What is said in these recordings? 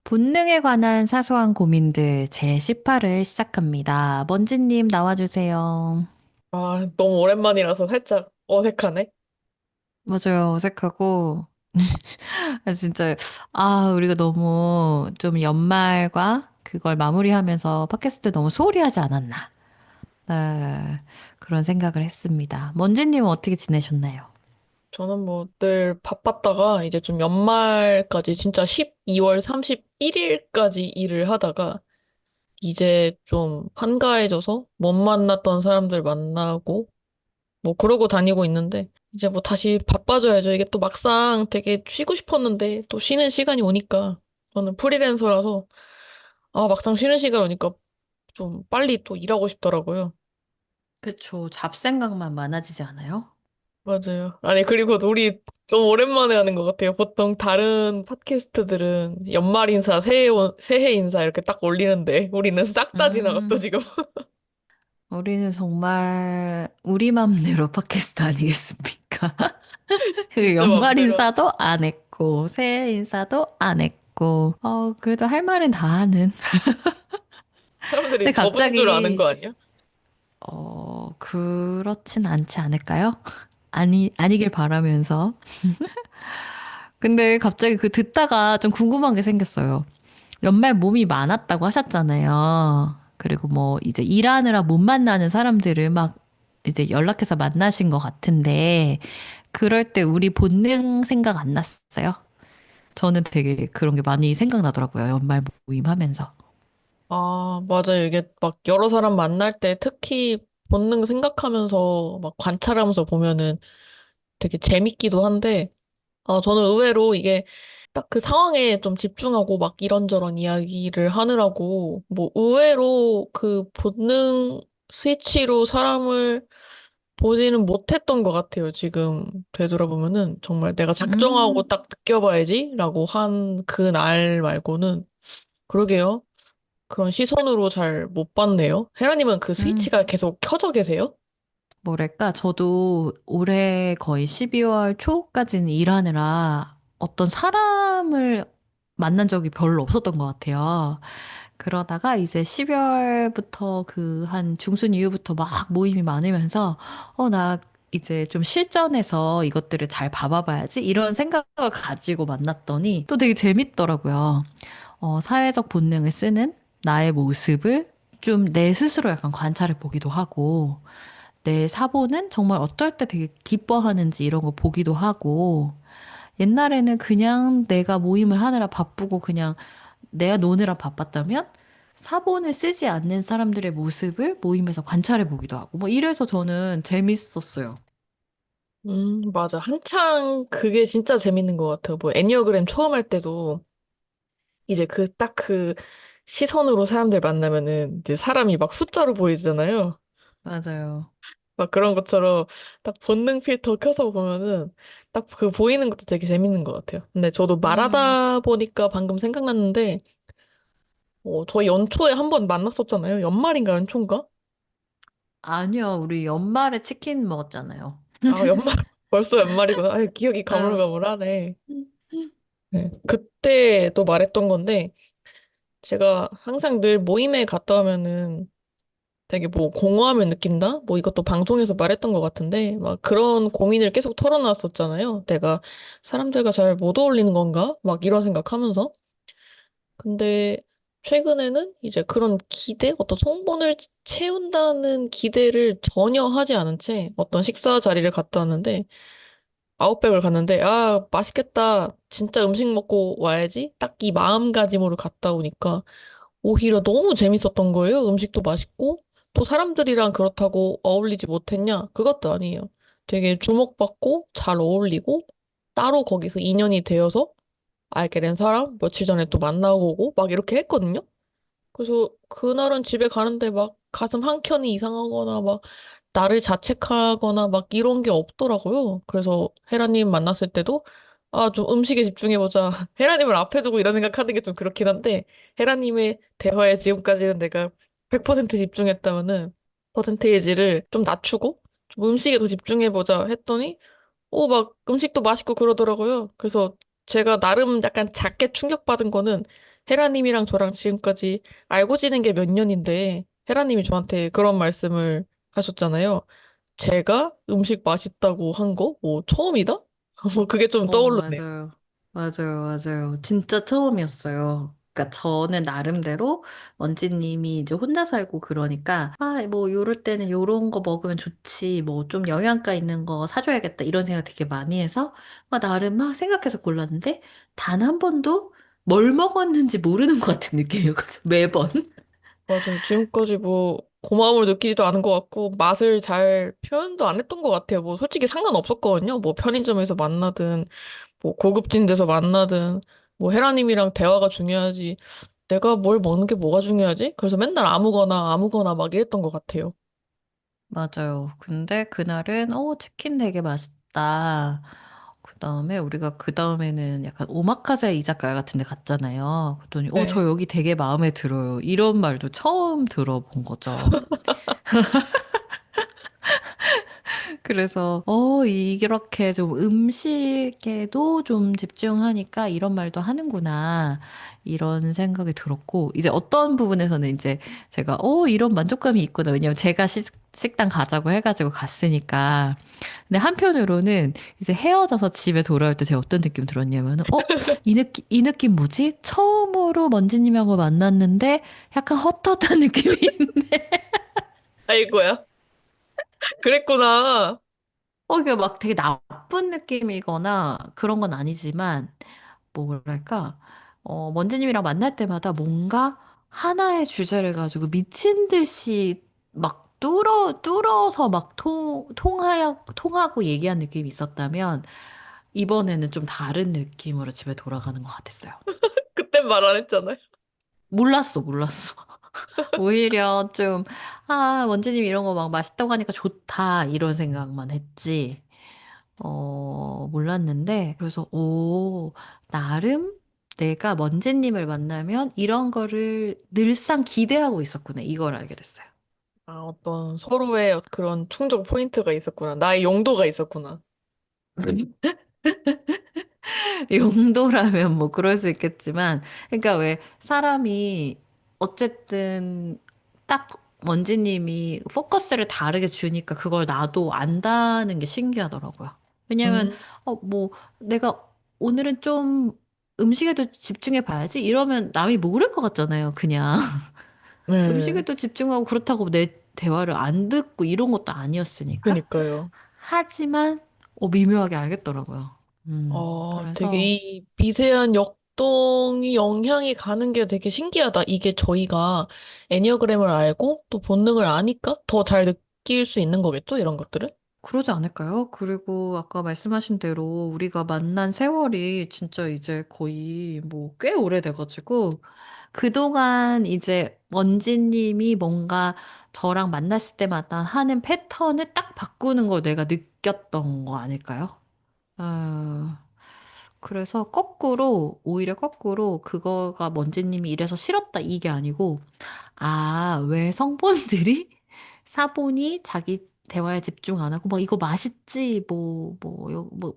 본능에 관한 사소한 고민들 제18을 시작합니다. 먼지님 나와주세요. 아, 너무 오랜만이라서 살짝 어색하네. 맞아요. 어색하고, 진짜, 우리가 너무 좀 연말과 그걸 마무리하면서 팟캐스트 너무 소홀히 하지 않았나. 네, 그런 생각을 했습니다. 먼지님은 어떻게 지내셨나요? 저는 뭐 늘 바빴다가 이제 좀 연말까지 진짜 12월 31일까지 일을 하다가 이제 좀 한가해져서 못 만났던 사람들 만나고 뭐 그러고 다니고 있는데 이제 뭐 다시 바빠져야죠. 이게 또 막상 되게 쉬고 싶었는데 또 쉬는 시간이 오니까 저는 프리랜서라서 막상 쉬는 시간 오니까 좀 빨리 또 일하고 싶더라고요. 그쵸. 잡생각만 많아지지 않아요? 맞아요. 아니, 그리고 우리 좀 오랜만에 하는 것 같아요. 보통 다른 팟캐스트들은 연말 인사, 새해 인사 이렇게 딱 올리는데 우리는 싹 다 지나갔어, 음, 지금. 우리는 정말 우리 맘대로 팟캐스트 아니겠습니까? 그 진짜 연말 맘대로. 인사도 안 했고, 새해 인사도 안 했고, 그래도 할 말은 다 하는. 근데 사람들이 적은 줄 아는 거 갑자기, 아니야? 그렇진 않지 않을까요? 아니길 바라면서. 근데 갑자기 그 듣다가 좀 궁금한 게 생겼어요. 연말 몸이 많았다고 하셨잖아요. 그리고 뭐 이제 일하느라 못 만나는 사람들을 막 이제 연락해서 만나신 것 같은데, 그럴 때 우리 본능 생각 안 났어요? 저는 되게 그런 게 많이 생각나더라고요. 연말 모임 하면서. 아, 맞아요. 이게 막 여러 사람 만날 때 특히 본능 생각하면서 막 관찰하면서 보면은 되게 재밌기도 한데, 저는 의외로 이게 딱 그 상황에 좀 집중하고 막 이런저런 이야기를 하느라고 뭐 의외로 그 본능 스위치로 사람을 보지는 못했던 것 같아요. 지금 되돌아보면은 정말 내가 작정하고 음, 딱 느껴봐야지라고 한 그 날 말고는 그러게요. 그런 시선으로 잘 못 봤네요. 헤라님은 그 음. 스위치가 계속 켜져 계세요? 뭐랄까, 저도 올해 거의 12월 초까지는 일하느라 어떤 사람을 만난 적이 별로 없었던 것 같아요. 그러다가 이제 12월부터 그 한 중순 이후부터 막 모임이 많으면서, 나 이제 좀 실전에서 이것들을 잘 봐봐야지 이런 생각을 가지고 만났더니 또 되게 재밌더라고요. 사회적 본능을 쓰는 나의 모습을 좀 내 스스로 약간 관찰해 보기도 하고, 내 사보는 정말 어떨 때 되게 기뻐하는지 이런 거 보기도 하고, 옛날에는 그냥 내가 모임을 하느라 바쁘고 그냥 내가 노느라 바빴다면, 사본을 쓰지 않는 사람들의 모습을 모임에서 관찰해 보기도 하고, 뭐 이래서 저는 재밌었어요. 맞아. 한창 그게 진짜 재밌는 것 같아요. 뭐 애니어그램 처음 할 때도 이제 그 딱 그 시선으로 사람들 만나면은 이제 사람이 막 숫자로 보이잖아요. 맞아요. 막 그런 것처럼 딱 본능 필터 켜서 보면은 딱 그 보이는 것도 되게 재밌는 것 같아요. 근데 저도 음. 말하다 보니까 방금 생각났는데, 저희 연초에 한 번 만났었잖아요. 연말인가 연초인가? 아니요, 우리 연말에 치킨 먹었잖아요. 아, 연말, 벌써 연말이구나. 아, 기억이 아, 가물가물하네. 네. 그때 또 말했던 건데, 제가 항상 늘 모임에 갔다 오면은 되게 뭐 공허함을 느낀다? 뭐 이것도 방송에서 말했던 것 같은데, 막 그런 고민을 계속 털어놨었잖아요. 내가 사람들과 잘 못 어울리는 건가? 막 이런 생각하면서. 근데 최근에는 이제 그런 기대, 어떤 성분을 채운다는 기대를 전혀 하지 않은 채 어떤 식사 자리를 갔다 왔는데, 아웃백을 갔는데, 아, 맛있겠다. 진짜 음식 먹고 와야지. 딱 이 마음가짐으로 갔다 오니까 오히려 너무 재밌었던 거예요. 음식도 맛있고, 또 사람들이랑 그렇다고 어울리지 못했냐? 그것도 아니에요. 되게 주목받고 잘 어울리고, 따로 거기서 인연이 되어서 알게 된 사람, 며칠 전에 또 만나고 오고, 막 이렇게 했거든요. 그래서 그날은 집에 가는데 막 가슴 한 켠이 이상하거나 막 나를 자책하거나 막 이런 게 없더라고요. 그래서 헤라님 만났을 때도 좀 음식에 집중해보자. 헤라님을 앞에 두고 이런 생각하는 게 좀 그렇긴 한데 헤라님의 대화에 지금까지는 내가 100% 집중했다면은 퍼센테이지를 좀 낮추고 좀 음식에 더 집중해보자 했더니 막 음식도 맛있고 그러더라고요. 그래서 제가 나름 약간 작게 충격받은 거는 헤라님이랑 저랑 지금까지 알고 지낸 게 몇 년인데, 헤라님이 저한테 그런 말씀을 하셨잖아요. 제가 음식 맛있다고 한 거? 뭐, 처음이다? 뭐, 그게 좀 떠오르네요. 맞아요. 맞아요, 맞아요. 진짜 처음이었어요. 그러니까 저는 나름대로 원지님이 이제 혼자 살고 그러니까 아, 뭐 요럴 때는 요런 거 먹으면 좋지. 뭐 좀 영양가 있는 거 사줘야겠다. 이런 생각 되게 많이 해서 막 나름 막 생각해서 골랐는데 단 한 번도 뭘 먹었는지 모르는 것 같은 느낌이었거든요. 매번. 맞아요. 지금까지 뭐, 고마움을 느끼지도 않은 것 같고, 맛을 잘 표현도 안 했던 것 같아요. 뭐, 솔직히 상관없었거든요. 뭐, 편의점에서 만나든, 뭐, 고급진 데서 만나든, 뭐, 헤라님이랑 대화가 중요하지. 내가 뭘 먹는 게 뭐가 중요하지? 그래서 맨날 아무거나, 아무거나 막 이랬던 것 같아요. 맞아요. 근데 그날은 치킨 되게 맛있다. 그다음에 우리가 그다음에는 약간 오마카세 이자카야 같은 데 갔잖아요. 그랬더니 저 네. 여기 되게 마음에 들어요. 이런 말도 처음 들어본 거죠. 그래서 이렇게 좀 음식에도 좀 집중하니까 이런 말도 하는구나. 이런 생각이 들었고 이제 어떤 부분에서는 이제 제가 이런 만족감이 있구나. 왜냐면 제가 식당 가자고 해가지고 갔으니까. 근데 한편으로는 이제 헤어져서 집에 돌아올 때 제가 어떤 느낌 들었냐면은, 이 느낌 뭐지? 처음으로 먼지님하고 만났는데 약간 헛헛한 느낌이 있네. 아이고야. 그랬구나. 이게 막 되게 나쁜 느낌이거나 그런 건 아니지만, 뭐랄까, 먼지님이랑 만날 때마다 뭔가 하나의 주제를 가지고 미친 듯이 막 뚫어서 막 통하고 얘기한 느낌이 있었다면, 이번에는 좀 다른 느낌으로 집에 돌아가는 것 같았어요. 그땐 말 안 했잖아요. 몰랐어, 몰랐어. 오히려 좀, 원재님 이런 거 막 맛있다고 하니까 좋다, 이런 생각만 했지. 몰랐는데, 그래서, 나름 내가 먼지님을 만나면 이런 거를 늘상 기대하고 있었구나, 이걸 알게 됐어요. 아, 어떤 서로의 그런 충족 포인트가 있었구나. 나의 용도가 있었구나. 용도라면 뭐 그럴 수 있겠지만, 그러니까 왜 사람이 어쨌든 딱 먼지님이 포커스를 다르게 주니까 그걸 나도 안다는 게 신기하더라고요. 왜냐면, 음, 뭐 내가 오늘은 좀 음식에도 집중해 봐야지 이러면 남이 모를 것 같잖아요, 그냥. 네. 음식에도 집중하고 그렇다고 내 대화를 안 듣고 이런 것도 아니었으니까. 그니까요. 하지만, 미묘하게 알겠더라고요. 되게 그래서, 이 미세한 역동이 영향이 가는 게 되게 신기하다. 이게 저희가 애니어그램을 알고 또 본능을 아니까 더 잘 느낄 수 있는 거겠죠? 이런 것들을? 그러지 않을까요? 그리고 아까 말씀하신 대로 우리가 만난 세월이 진짜 이제 거의 뭐 꽤 오래돼가지고 그동안 이제 원지님이 뭔가 저랑 만났을 때마다 하는 패턴을 딱 바꾸는 걸 내가 느꼈던 거 아닐까요? 어, 그래서 오히려 거꾸로 그거가 먼지님이 이래서 싫었다 이게 아니고 왜 성분들이 사본이 자기 대화에 집중 안 하고, 뭐, 이거 맛있지, 뭐,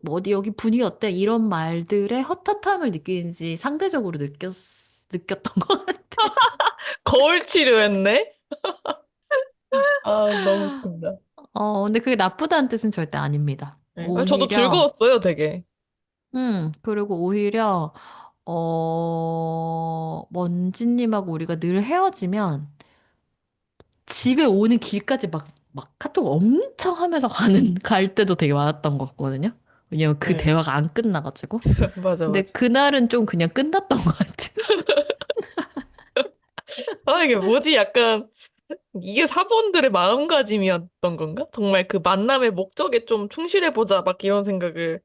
어디, 여기 분위기 어때? 이런 말들의 헛헛함을 느끼는지 상대적으로 느꼈던 것 같아. 거울 치료했네? 아, 너무 웃긴다. 근데 그게 나쁘다는 뜻은 절대 아닙니다. 네. 아, 저도 오히려, 즐거웠어요, 되게. 그리고 오히려, 먼지님하고 우리가 늘 헤어지면, 집에 오는 길까지 막 카톡 엄청 하면서 갈 때도 되게 많았던 것 같거든요. 왜냐면 그 네. 대화가 안 끝나가지고. 맞아, 근데 맞아. 그날은 좀 그냥 끝났던 것 같은. 아, 이게 뭐지? 약간, 이게 사본들의 마음가짐이었던 건가? 정말 그 만남의 목적에 좀 충실해보자, 막 이런 생각을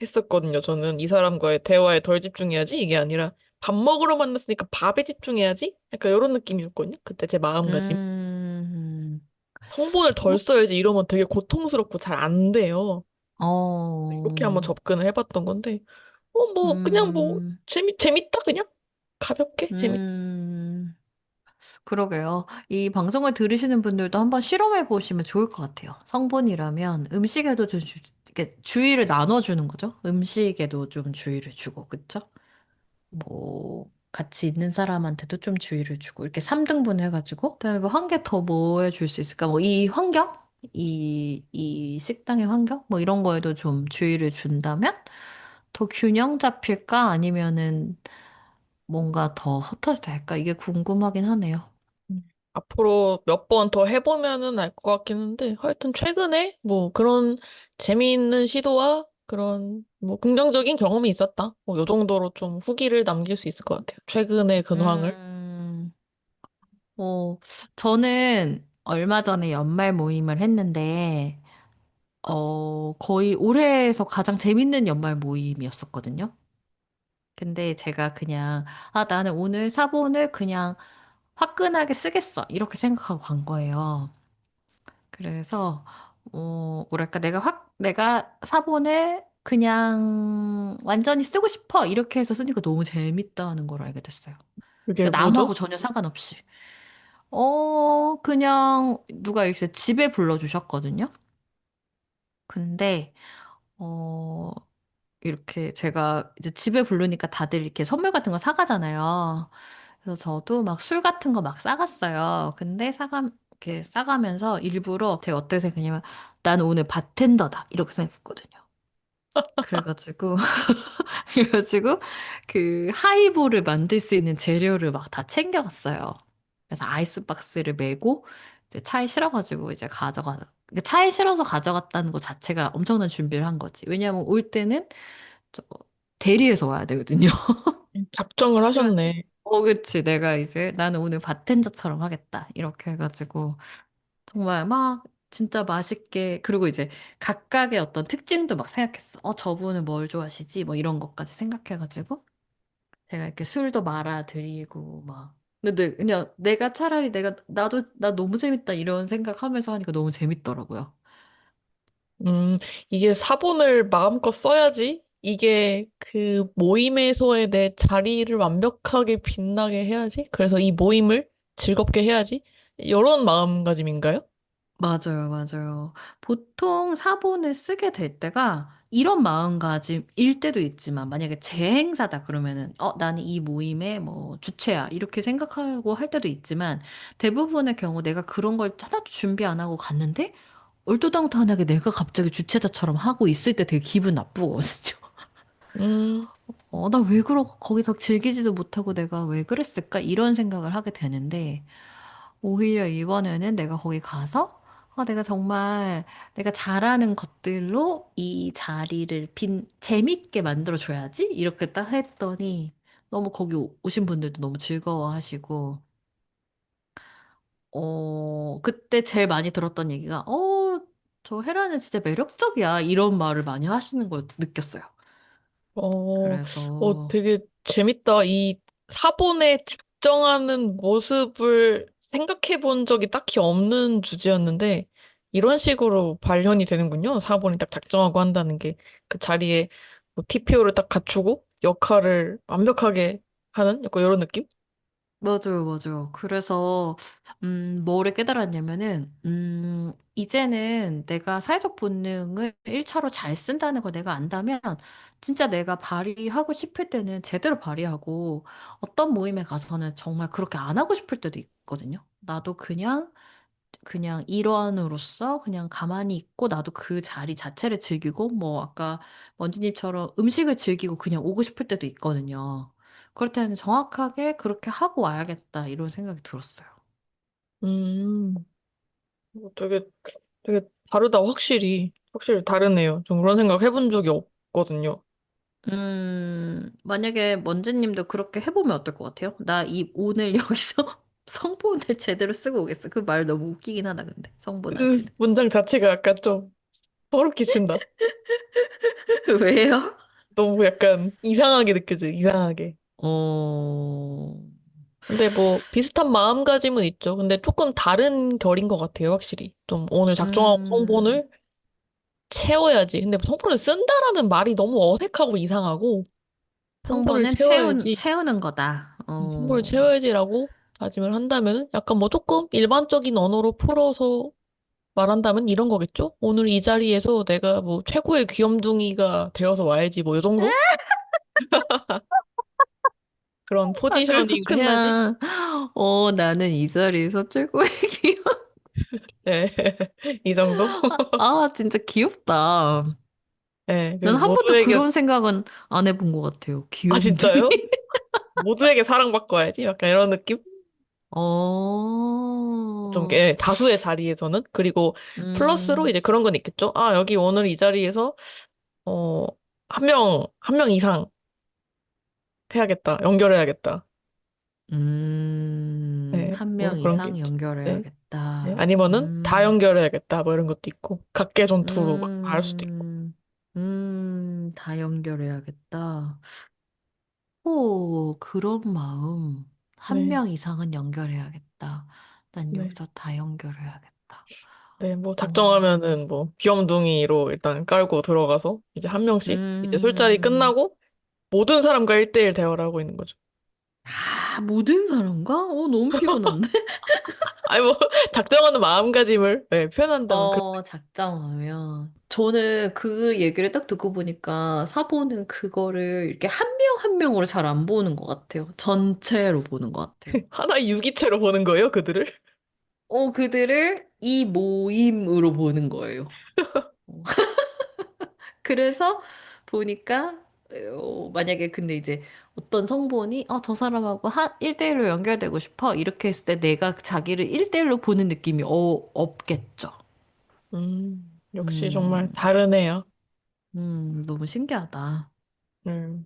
했었거든요. 저는 이 사람과의 대화에 덜 집중해야지 이게 아니라 밥 먹으러 만났으니까 밥에 집중해야지? 약간 이런 느낌이었거든요. 그때 제 마음가짐. 음, 성분을 덜 뭐, 써야지 이러면 되게 고통스럽고 잘 안 돼요. 이렇게 한번 어, 접근을 해봤던 건데, 뭐, 그냥 뭐, 음, 재밌다, 그냥? 가볍게, 재밌다. 음, 그러게요. 이 방송을 들으시는 분들도 한번 실험해 보시면 좋을 것 같아요. 성분이라면 음식에도 좀 이렇게 주의를 나눠주는 거죠. 음식에도 좀 주의를 주고, 그쵸? 뭐, 같이 있는 사람한테도 좀 주의를 주고, 이렇게 3등분 해가지고, 그다음에 뭐 한 개 더 뭐 해줄 수 있을까? 뭐 이 환경? 이 식당의 환경? 뭐 이런 거에도 좀 주의를 준다면 더 균형 잡힐까? 아니면은 뭔가 더 헛헛할까? 이게 궁금하긴 하네요. 앞으로 몇 번 더 해보면은 알 것 같긴 한데, 하여튼 최근에 뭐 그런 재미있는 시도와 그런 뭐 긍정적인 경험이 있었다. 뭐 요 정도로 좀 후기를 남길 수 있을 것 같아요. 최근의 근황을. 음, 뭐, 저는 얼마 전에 연말 모임을 했는데, 거의 올해에서 가장 재밌는 연말 모임이었었거든요. 근데 제가 그냥, 아, 나는 오늘 사본을 그냥 화끈하게 쓰겠어. 이렇게 생각하고 간 거예요. 그래서, 뭐랄까, 내가 사본을 그냥 완전히 쓰고 싶어. 이렇게 해서 쓰니까 너무 재밌다는 걸 알게 됐어요. 그게 그러니까 뭐죠? 남하고 전혀 상관없이. 그냥 누가 이렇게 집에 불러주셨거든요. 근데, 어, 이렇게 제가 이제 집에 부르니까 다들 이렇게 선물 같은 거 사가잖아요. 그래서 저도 막 술 같은 거 막 싸갔어요. 근데 이렇게 싸가면서 일부러 제가 어떻게 생각했냐면 나는 오늘 바텐더다. 이렇게 생각했거든요. 그래가지고, 그래가지고 그 하이볼을 만들 수 있는 재료를 막 다 챙겨갔어요. 그래서 아이스박스를 메고 이제 차에 실어가지고 이제 그러니까 차에 실어서 가져갔다는 것 자체가 엄청난 준비를 한 거지. 왜냐하면 올 때는 저 대리해서 와야 되거든요. 작정을 그래. 하셨네. 그치. 내가 이제 나는 오늘 바텐더처럼 하겠다. 이렇게 해가지고 정말 막 진짜 맛있게 그리고 이제 각각의 어떤 특징도 막 생각했어. 저분은 뭘 좋아하시지? 뭐 이런 것까지 생각해가지고 제가 이렇게 술도 말아드리고 막. 근데 그냥 내가 차라리 나 너무 재밌다 이런 생각하면서 하니까 너무 재밌더라고요. 이게 사본을 마음껏 써야지. 이게 그 모임에서의 내 자리를 완벽하게 빛나게 해야지. 그래서 이 모임을 즐겁게 해야지. 이런 마음가짐인가요? 맞아요, 맞아요. 보통 사본을 쓰게 될 때가 이런 마음가짐일 때도 있지만 만약에 제 행사다 그러면은 나는 이 모임의 뭐 주체야 이렇게 생각하고 할 때도 있지만 대부분의 경우 내가 그런 걸 하나도 준비 안 하고 갔는데 얼토당토하게 내가 갑자기 주최자처럼 하고 있을 때 되게 기분 나쁘거든요. 음, 나 왜 거기서 즐기지도 못하고 내가 왜 그랬을까? 이런 생각을 하게 되는데 오히려 이번에는 내가 거기 가서 내가 정말 내가 잘하는 것들로 이 자리를 재밌게 만들어줘야지? 이렇게 딱 했더니 너무 거기 오신 분들도 너무 즐거워하시고, 그때 제일 많이 들었던 얘기가, 저 헤라는 진짜 매력적이야. 이런 말을 많이 하시는 걸 느꼈어요. 어, 그래서, 되게 재밌다. 이 사본에 작정하는 모습을 생각해 본 적이 딱히 없는 주제였는데, 이런 식으로 발현이 되는군요. 사본이 딱 작정하고 한다는 게. 그 자리에 뭐 TPO를 딱 갖추고 역할을 완벽하게 하는 약간 이런 느낌? 맞아요, 맞아요. 그래서, 뭐를 깨달았냐면은, 이제는 내가 사회적 본능을 1차로 잘 쓴다는 걸 내가 안다면, 진짜 내가 발휘하고 싶을 때는 제대로 발휘하고, 어떤 모임에 가서는 정말 그렇게 안 하고 싶을 때도 있거든요. 나도 그냥 일원으로서 그냥 가만히 있고, 나도 그 자리 자체를 즐기고, 뭐, 아까 먼지님처럼 음식을 즐기고 그냥 오고 싶을 때도 있거든요. 그럴 때는 정확하게 그렇게 하고 와야겠다, 이런 생각이 들었어요. 음, 되게 다르다, 확실히. 확실히 다르네요. 좀 그런 생각 해본 적이 없거든요. 만약에 먼지님도 그렇게 해보면 어떨 것 같아요? 오늘 여기서 성본을 제대로 쓰고 오겠어. 그 말 너무 웃기긴 하다, 근데. 그 성본한테는. 문장 자체가 약간 좀 소름 끼친다. 왜요? 너무 약간 이상하게 느껴져요, 이상하게. 어, 근데 뭐 비슷한 마음가짐은 있죠. 근데 조금 다른 결인 것 같아요, 확실히. 좀 오늘 작정하고 음, 성본을 채워야지. 근데 성본을 쓴다라는 말이 너무 어색하고 이상하고 성본을 성본은 채워야지. 채우는 거다. 성본을 채워야지라고 다짐을 한다면은 약간 뭐 조금 일반적인 언어로 풀어서 말한다면 이런 거겠죠? 오늘 이 자리에서 내가 뭐 최고의 귀염둥이가 되어서 와야지 뭐 이 정도? 그런 아, 포지셔닝을 해야지. 그렇구나. 나는 이 자리에서 최고의 기억. 네. 이 정도? 진짜 귀엽다. 네. 난 그래서 한 번도 모두에게, 그런 생각은 안 해본 것 같아요. 아, 귀염둥이. 진짜요? 모두에게 사랑받고 와야지. 약간 이런 느낌? 좀, 어, 예, 다수의 자리에서는. 그리고 플러스로 음, 이제 그런 건 있겠죠. 아, 여기 오늘 이 자리에서, 어, 한 명 이상 해야겠다. 연결해야겠다. 네. 한 뭐 명 그런 게 이상 있죠. 네. 네. 연결해야겠다. 아니면은 다 연결해야겠다. 뭐 이런 것도 있고. 각계 전투로 막 할 수도 있고. 음, 다 연결해야겠다. 오, 그런 마음. 한 네. 명 이상은 연결해야겠다. 난 네. 여기서 다 연결해야겠다. 네, 뭐 어, 작정하면은 뭐 귀염둥이로 일단 깔고 들어가서 이제 한 명씩 이제 술자리 음, 끝나고 모든 사람과 1대1 대화를 하고 있는 거죠. 모든 사람과? 너무 피곤한데? 아니 뭐 작정하는 마음가짐을 네, 표현한다면 그런 작정하면. 저는 그 얘기를 딱 듣고 보니까 사보는 그거를 이렇게 한 명 한 명으로 잘 안 보는 것 같아요. 전체로 보는 것 같아요. 하나의 유기체로 보는 거예요, 그들을. 그들을 이 모임으로 보는 거예요. 어, 그래서 보니까, 만약에 근데 이제 어떤 성본이, 저 사람하고 1대1로 연결되고 싶어. 이렇게 했을 때 내가 자기를 1대1로 보는 느낌이, 없겠죠. 역시 정말 음, 다르네요. 너무 신기하다. 음.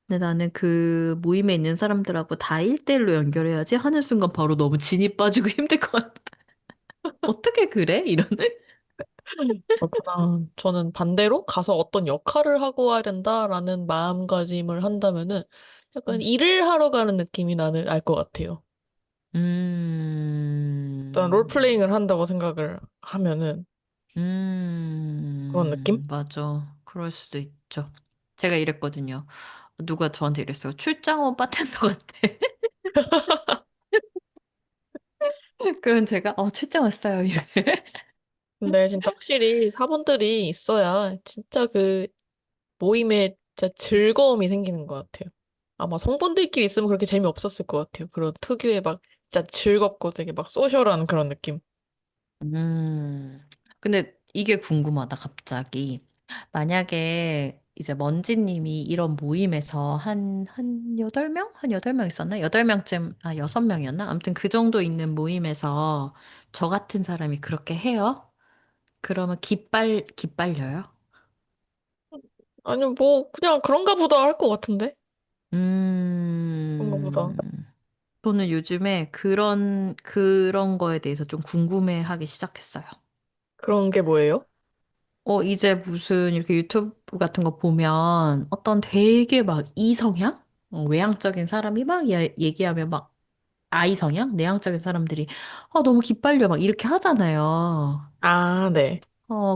근데 나는 그 모임에 있는 사람들하고 다 1대1로 연결해야지 하는 순간 바로 너무 진이 빠지고 힘들 것 같아. 어떻게 그래? 이러는? 그렇구나. 저는 반대로 가서 어떤 역할을 하고 와야 된다라는 마음가짐을 한다면은 약간 음. 일을 하러 가는 느낌이 나는 알 것 같아요. 일단 음, 롤플레잉을 한다고 생각을 하면은 그런 느낌? 맞아. 그럴 수도 있죠. 제가 이랬거든요. 누가 저한테 이랬어요. 출장 온 바텐더 같아. 그럼 제가, 출장 왔어요. 이렇게. 근데 진짜 확실히 사본들이 있어야 진짜 그 모임에 진짜 즐거움이 생기는 것 같아요. 아마 성본들끼리 있으면 그렇게 재미없었을 것 같아요. 그런 특유의 막 진짜 즐겁고 되게 막 소셜한 그런 느낌. 음, 근데 이게 궁금하다, 갑자기. 만약에 이제 먼지님이 이런 모임에서 한 8명? 한 8명 있었나? 8명쯤, 6명이었나? 아무튼 그 정도 있는 모임에서 저 같은 사람이 그렇게 해요? 그러면 기빨려요? 아니 뭐 그냥 그런가 보다 할 것 같은데? 그런가 보다. 음, 저는 요즘에 그런 거에 대해서 좀 궁금해 하기 시작했어요. 그런 게 뭐예요? 이제 무슨 이렇게 유튜브 같은 거 보면 어떤 되게 막 이성향? 외향적인 사람이 막 얘기하면 막 아이성향? 내향적인 사람들이 너무 기빨려 막 이렇게 하잖아요. 아, 네.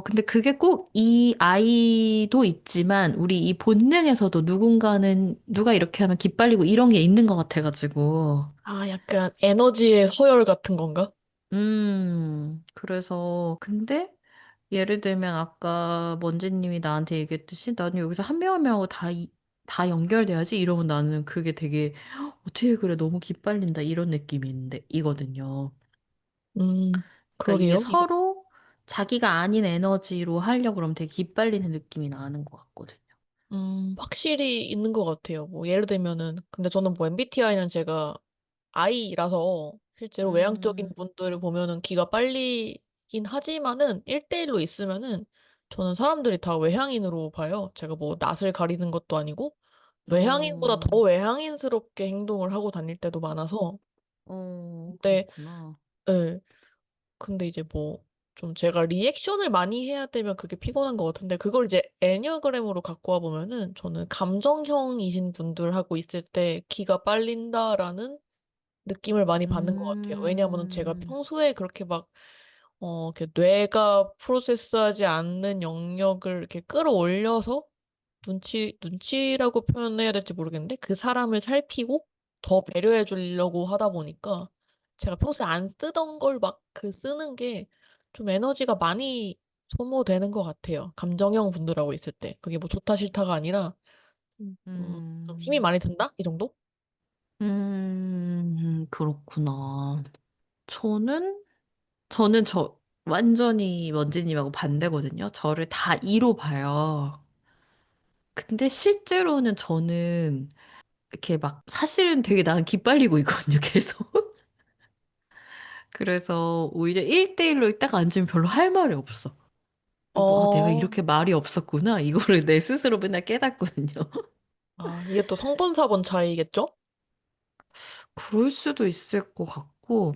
근데 그게 꼭 이 아이도 있지만 우리 이 본능에서도 누군가는 누가 이렇게 하면 기빨리고 이런 게 있는 것 같아가지고. 아, 약간 에너지의 서열 같은 건가? 그래서 근데 예를 들면 아까 먼지님이 나한테 얘기했듯이 나는 여기서 한 명 한 명하고 다 연결돼야지 이러면 나는 그게 되게 어떻게 그래 너무 기빨린다 이런 이거든요. 그러니까 이게 그러게요. 서로 자기가 아닌 에너지로 하려고 그러면 되게 기빨리는 느낌이 나는 것 같거든요. 확실히 있는 것 같아요. 뭐, 예를 들면은, 근데 저는 뭐 MBTI는 제가 I라서 실제로 외향적인 음, 분들을 보면은 기가 빨리긴 하지만은 1대1로 있으면은 저는 사람들이 다 외향인으로 봐요. 제가 뭐 낯을 가리는 것도 아니고 외향인보다 더 어, 외향인스럽게 행동을 하고 다닐 때도 많아서 근데 그렇구나. 예. 근데 이제 뭐, 좀 제가 리액션을 많이 해야 되면 그게 피곤한 것 같은데, 그걸 이제 애니어그램으로 갖고 와 보면은, 저는 감정형이신 분들하고 있을 때 기가 빨린다라는 느낌을 많이 받는 것 같아요. 왜냐하면 제가 음, 평소에 그렇게 막, 이렇게 뇌가 프로세스하지 않는 영역을 이렇게 끌어올려서 눈치라고 표현해야 될지 모르겠는데, 그 사람을 살피고 더 배려해 주려고 하다 보니까, 제가 평소에 안 쓰던 걸 막 그 쓰는 게 좀 에너지가 많이 소모되는 것 같아요. 감정형 분들하고 있을 때. 그게 뭐 좋다 싫다가 아니라, 좀 힘이 음. 많이 든다? 이 정도? 그렇구나. 저는, 저는 완전히 먼지님하고 반대거든요. 저를 다 이로 봐요. 근데 실제로는 저는 이렇게 막 사실은 되게 나는 기빨리고 있거든요, 계속. 그래서 오히려 1대1로 딱 앉으면 별로 할 말이 없어. 그리고 아, 내가 어, 이렇게 말이 없었구나. 이거를 내 스스로 맨날 깨닫거든요. 아, 이게 또 성본사본 차이겠죠? 그럴 수도 있을 것 같고,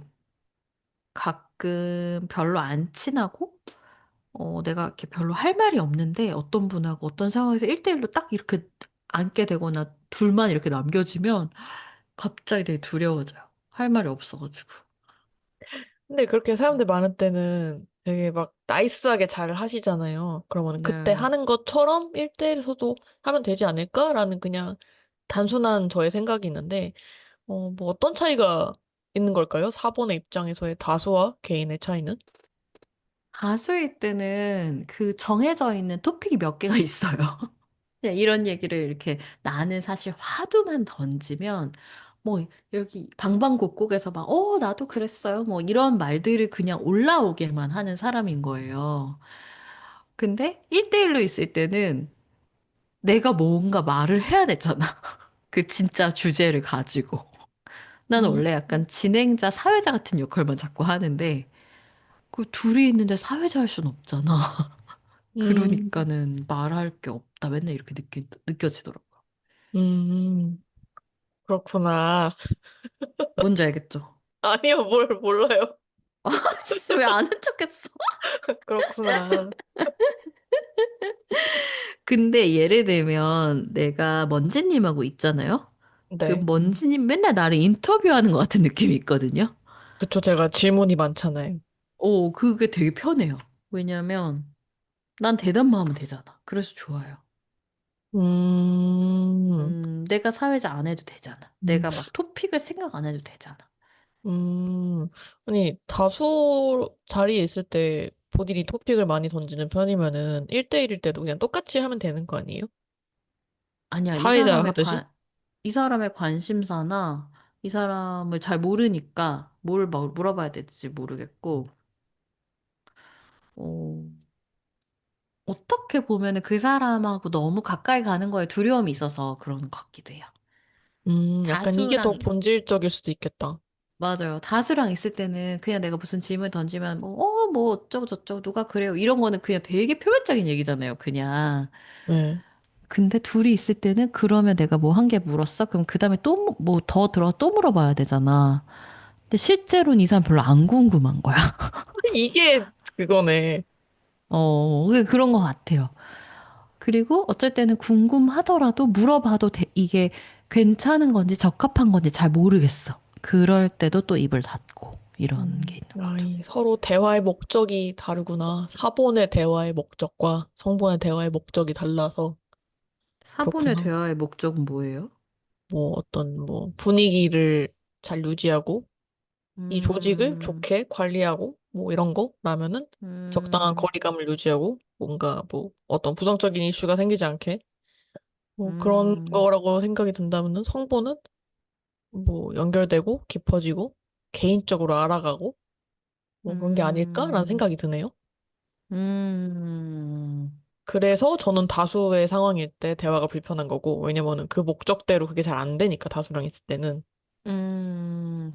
가끔 별로 안 친하고, 내가 이렇게 별로 할 말이 없는데, 어떤 분하고 어떤 상황에서 1대1로 딱 이렇게 앉게 되거나, 둘만 이렇게 남겨지면, 갑자기 되게 두려워져요. 할 말이 없어가지고. 근데 그렇게 사람들 많을 때는 되게 막 나이스하게 잘 하시잖아요. 그러면 그때 네. 하는 것처럼 1대1에서도 하면 되지 않을까라는 그냥 단순한 저의 생각이 있는데, 뭐 어떤 차이가 있는 걸까요? 사본의 입장에서의 다수와 개인의 차이는? 가수일 때는 그 정해져 있는 토픽이 몇 개가 있어요. 그냥 이런 얘기를 이렇게 나는 사실 화두만 던지면 뭐 여기 방방곡곡에서 막 나도 그랬어요. 뭐 이런 말들이 그냥 올라오게만 하는 사람인 거예요. 근데 1대1로 있을 때는 내가 뭔가 말을 해야 되잖아. 그 진짜 주제를 가지고. 나는 음, 원래 약간 진행자, 사회자 같은 역할만 자꾸 하는데 그 둘이 있는데 사회자 할 순 없잖아. 음, 그러니까는 말할 게 없다. 맨날 이렇게 느껴지더라고요. 음, 그렇구나. 뭔지 알겠죠? 아니요, 뭘 몰라요. 아씨, 왜 아는 척했어? 그렇구나. 근데 예를 들면 내가 먼지님하고 있잖아요? 그 네. 먼지님 맨날 나를 인터뷰하는 것 같은 느낌이 있거든요? 그쵸, 제가 질문이 많잖아요. 그게 되게 편해요. 왜냐면 난 대답만 하면 되잖아. 그래서 좋아요. 음, 내가 사회자 안 해도 되잖아. 음, 내가 막 토픽을 생각 안 해도 되잖아. 음. 아니, 다수 자리에 있을 때 본인이 토픽을 많이 던지는 편이면은 1대1일 때도 그냥 똑같이 하면 되는 거 아니에요? 아니야, 사회자 하듯이? 이 사람의 관심사나 이 사람을 잘 모르니까 뭘 물어봐야 될지 모르겠고, 어, 어떻게 보면은 그 사람하고 너무 가까이 가는 거에 두려움이 있어서 그런 것 같기도 해요. 약간 이게 더 다수랑, 본질적일 수도 있겠다. 맞아요. 다수랑 있을 때는 그냥 내가 무슨 질문 던지면, 뭐 어쩌고 저쩌고 누가 그래요. 이런 거는 그냥 되게 표면적인 얘기잖아요. 그냥. 네. 근데 둘이 있을 때는 그러면 내가 뭐 한 개 물었어? 그럼 그 다음에 또 뭐 더 들어가 또 물어봐야 되잖아. 근데 실제로는 이 사람 별로 안 궁금한 거야. 이게 그거네. 그런 것 같아요. 그리고 어쩔 때는 궁금하더라도 물어봐도 이게 괜찮은 건지 적합한 건지 잘 모르겠어. 그럴 때도 또 입을 닫고 이런 게 있는 거죠. 이 서로 대화의 목적이 다르구나. 사본의 대화의 목적과 성본의 대화의 목적이 달라서 사본의 그렇구나. 대화의 목적은 뭐예요? 뭐 어떤 뭐 분위기를 잘 유지하고 이 조직을 음, 좋게 관리하고 뭐 이런 거라면은 적당한 음, 거리감을 유지하고 뭔가 뭐 어떤 부정적인 이슈가 생기지 않게 뭐 그런 음, 거라고 생각이 든다면은 성본은 뭐 연결되고 깊어지고 개인적으로 알아가고 뭐 그런 게 아닐까라는 음, 생각이 드네요. 음, 그래서 저는 다수의 상황일 때 대화가 불편한 거고, 왜냐면은 그 목적대로 그게 잘 안 되니까, 다수랑 있을 때는.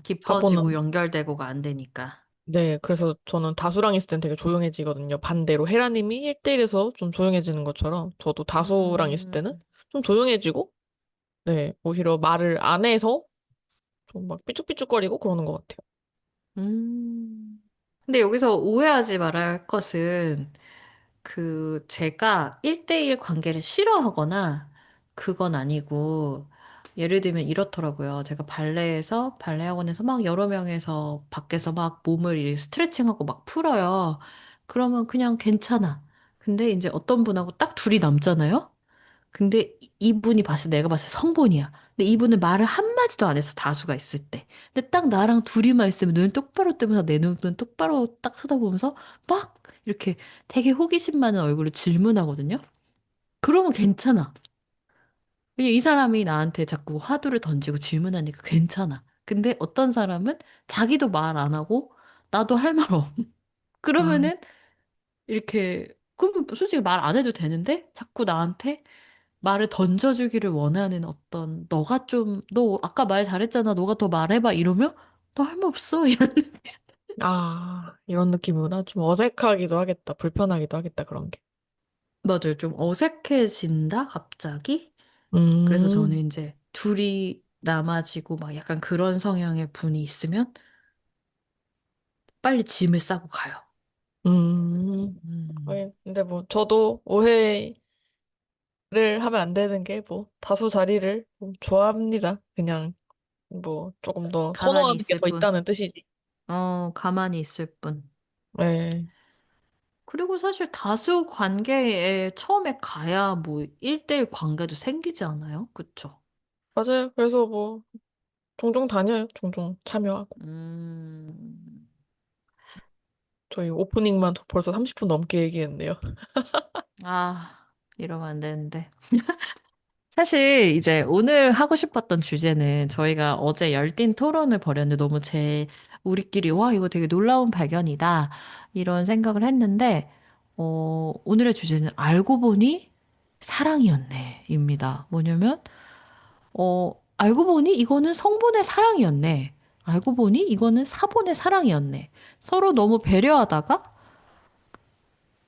깊어지고 사보는, 연결되고가 안 되니까. 네, 그래서 저는 다수랑 있을 땐 되게 조용해지거든요. 반대로 헤라님이 1대1에서 좀 조용해지는 것처럼, 저도 다수랑 있을 음, 때는 좀 조용해지고, 네, 오히려 말을 안 해서 좀 막 삐죽삐죽거리고 그러는 것 같아요. 음. 근데 여기서 오해하지 말아야 할 것은 제가 1대1 관계를 싫어하거나 그건 아니고 예를 들면 이렇더라고요. 제가 발레 학원에서 막 여러 명에서 밖에서 막 몸을 이렇게 스트레칭하고 막 풀어요. 그러면 그냥 괜찮아. 근데 이제 어떤 분하고 딱 둘이 남잖아요. 근데 이분이 내가 봤을 때 성본이야. 근데 이분은 말을 한마디도 안 했어, 다수가 있을 때. 근데 딱 나랑 둘이만 있으면 눈 똑바로 뜨면서 내 눈은 똑바로 딱 쳐다보면서 막 이렇게 되게 호기심 많은 얼굴로 질문하거든요. 그러면 괜찮아. 왜냐면 이 사람이 나한테 자꾸 화두를 던지고 질문하니까 괜찮아. 근데 어떤 사람은 자기도 말 안 하고 나도 할 말 없. 아, 그러면은 이렇게 그럼 솔직히 말 안 해도 되는데 자꾸 나한테 말을 던져주기를 원하는 어떤 너가 좀 너 아까 말 잘했잖아. 너가 더 말해봐 이러면 너 할 말 없어 이런 이런 느낌이구나. 좀 어색하기도 하겠다. 불편하기도 하겠다, 그런 게. 맞아요. 좀 어색해진다 갑자기. 그래서 저는 음, 이제 둘이 남아지고 막 약간 그런 성향의 분이 있으면 빨리 짐을 싸고 가요. 음. 음, 하긴, 근데 뭐, 저도 오해를 하면 안 되는 게 뭐, 다수 자리를 뭐 좋아합니다. 그냥, 뭐, 조금 더 가만히 선호하는 게 있을 더 뿐. 있다는 뜻이지. 가만히 있을 뿐. 네. 그리고 사실 다수 관계에 처음에 가야 뭐 1대1 관계도 생기지 않아요? 그쵸? 맞아요. 그래서 뭐, 종종 다녀요. 종종 참여하고. 음, 저희 오프닝만 벌써 30분 넘게 얘기했네요. 이러면 안 되는데. 사실 이제 오늘 하고 싶었던 주제는 저희가 어제 열띤 토론을 벌였는데 너무 우리끼리 와, 이거 되게 놀라운 발견이다. 이런 생각을 했는데, 오늘의 주제는 알고 보니 사랑이었네. 입니다. 뭐냐면, 알고 보니 이거는 성분의 사랑이었네. 알고 보니 이거는 사본의 사랑이었네. 서로 너무 배려하다가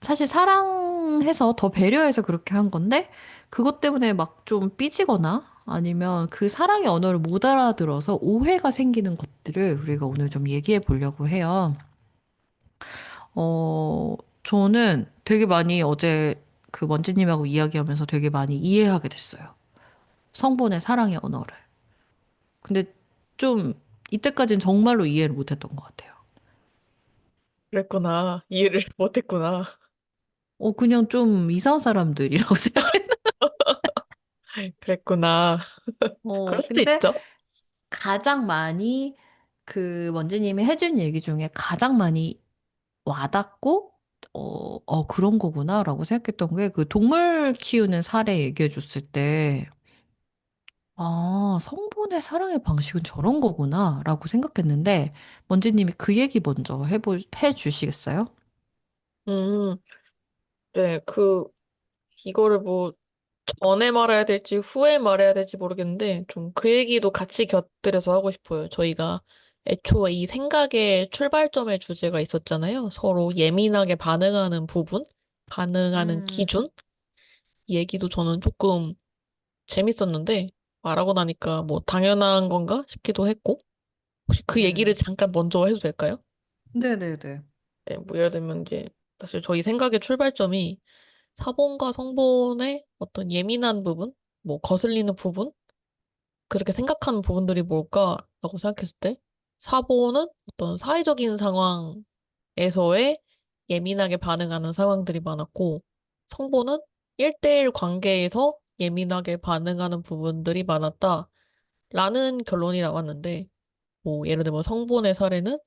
사실 사랑해서 더 배려해서 그렇게 한 건데 그것 때문에 막 좀 삐지거나 아니면 그 사랑의 언어를 못 알아들어서 오해가 생기는 것들을 우리가 오늘 좀 얘기해 보려고 해요. 저는 되게 많이 어제 그 먼지님하고 이야기하면서 되게 많이 이해하게 됐어요. 성본의 사랑의 언어를. 근데 좀 이때까지는 정말로 이해를 못했던 것 같아요. 그랬구나. 이해를 못했구나. 그냥 좀 이상한 사람들이라고 생각해. 그랬구나. 그럴 수도 근데 있죠. 가장 많이 그 먼지님이 해준 얘기 중에 가장 많이 와닿고, 그런 거구나라고 생각했던 게 그 동물 키우는 사례 얘기해 줬을 때, 성분의 사랑의 방식은 저런 거구나라고 생각했는데, 먼지님이 그 얘기 먼저 해주시겠어요? 음, 네, 이거를 뭐, 전에 말해야 될지 후에 말해야 될지 모르겠는데, 좀 그 얘기도 같이 곁들여서 하고 싶어요. 저희가 애초에 이 생각의 출발점의 주제가 있었잖아요. 서로 예민하게 반응하는 부분, 반응하는 음, 기준? 이 얘기도 저는 조금 재밌었는데, 말하고 나니까 뭐 당연한 건가 싶기도 했고, 혹시 그 얘기를 네. 잠깐 먼저 해도 될까요? 네네네. 네, 뭐 예를 들면 이제 사실 저희 생각의 출발점이 사본과 성본의 어떤 예민한 부분, 뭐 거슬리는 부분, 그렇게 생각하는 부분들이 뭘까라고 생각했을 때 사본은 어떤 사회적인 상황에서의 예민하게 반응하는 상황들이 많았고 성본은 1대1 관계에서 예민하게 반응하는 부분들이 많았다라는 결론이 나왔는데 뭐 예를 들면 성본의 사례는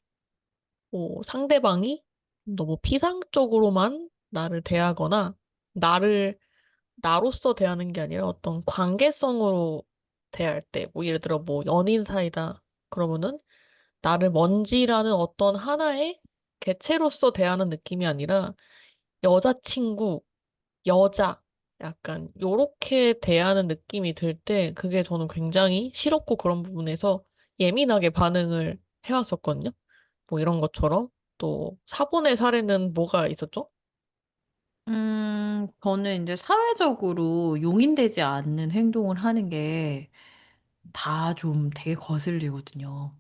뭐 상대방이 너무 피상적으로만 나를 대하거나 나를 나로서 대하는 게 아니라 어떤 관계성으로 대할 때, 뭐 예를 들어 뭐 연인 사이다. 그러면은 나를 먼지라는 어떤 하나의 개체로서 대하는 느낌이 아니라 여자친구, 여자, 약간 요렇게 대하는 느낌이 들 때 그게 저는 굉장히 싫었고 그런 부분에서 예민하게 반응을 해왔었거든요. 뭐 이런 것처럼 또 사본의 사례는 뭐가 있었죠? 저는 이제 사회적으로 용인되지 않는 행동을 하는 게 다 좀 되게 거슬리거든요.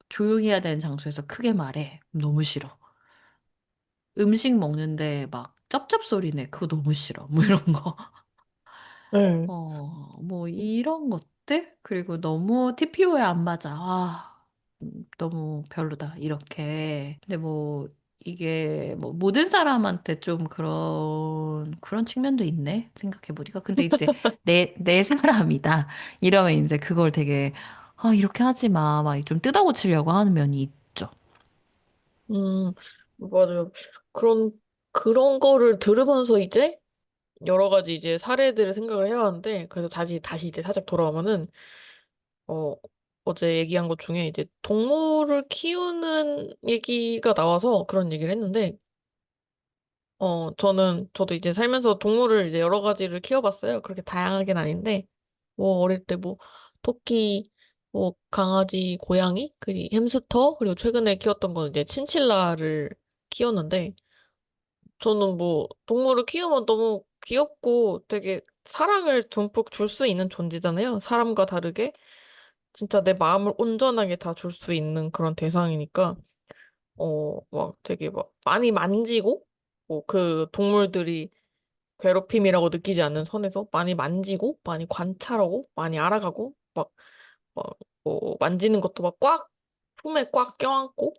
조용히 해야 되는 장소에서 크게 말해. 너무 싫어. 음식 먹는데 막 쩝쩝 소리 내. 그거 너무 싫어. 뭐 이런 거. 네. 뭐 이런 것들? 그리고 너무 TPO에 안 맞아. 너무 별로다. 이렇게. 근데 뭐 이게 뭐 모든 사람한테 좀 그런 측면도 있네. 생각해보니까. 근데 이제 내 사람이다. 이러면 이제 그걸 되게 이렇게 하지 마. 막 좀 뜯어고치려고 하는 면이 있죠. 맞아요. 그런, 그런 거를 들으면서 이제 여러 가지 이제 사례들을 생각을 해왔는데, 그래서 다시 이제 살짝 돌아오면은, 어, 어제 얘기한 것 중에 이제 동물을 키우는 얘기가 나와서 그런 얘기를 했는데, 저도 이제 살면서 동물을 이제 여러 가지를 키워봤어요. 그렇게 다양하게는 아닌데, 뭐, 어릴 때 뭐, 토끼, 뭐, 강아지, 고양이, 그리고 햄스터, 그리고 최근에 키웠던 건 이제 친칠라를 키웠는데, 저는 뭐, 동물을 키우면 너무 귀엽고 되게 사랑을 듬뿍 줄 수 있는 존재잖아요. 사람과 다르게. 진짜 내 마음을 온전하게 다 줄 수 있는 그런 대상이니까, 막 되게 막 많이 만지고, 뭐 그 동물들이 괴롭힘이라고 느끼지 않는 선에서 많이 만지고, 많이 관찰하고, 많이 알아가고, 뭐, 만지는 것도 막 꽉, 품에 꽉 껴안고,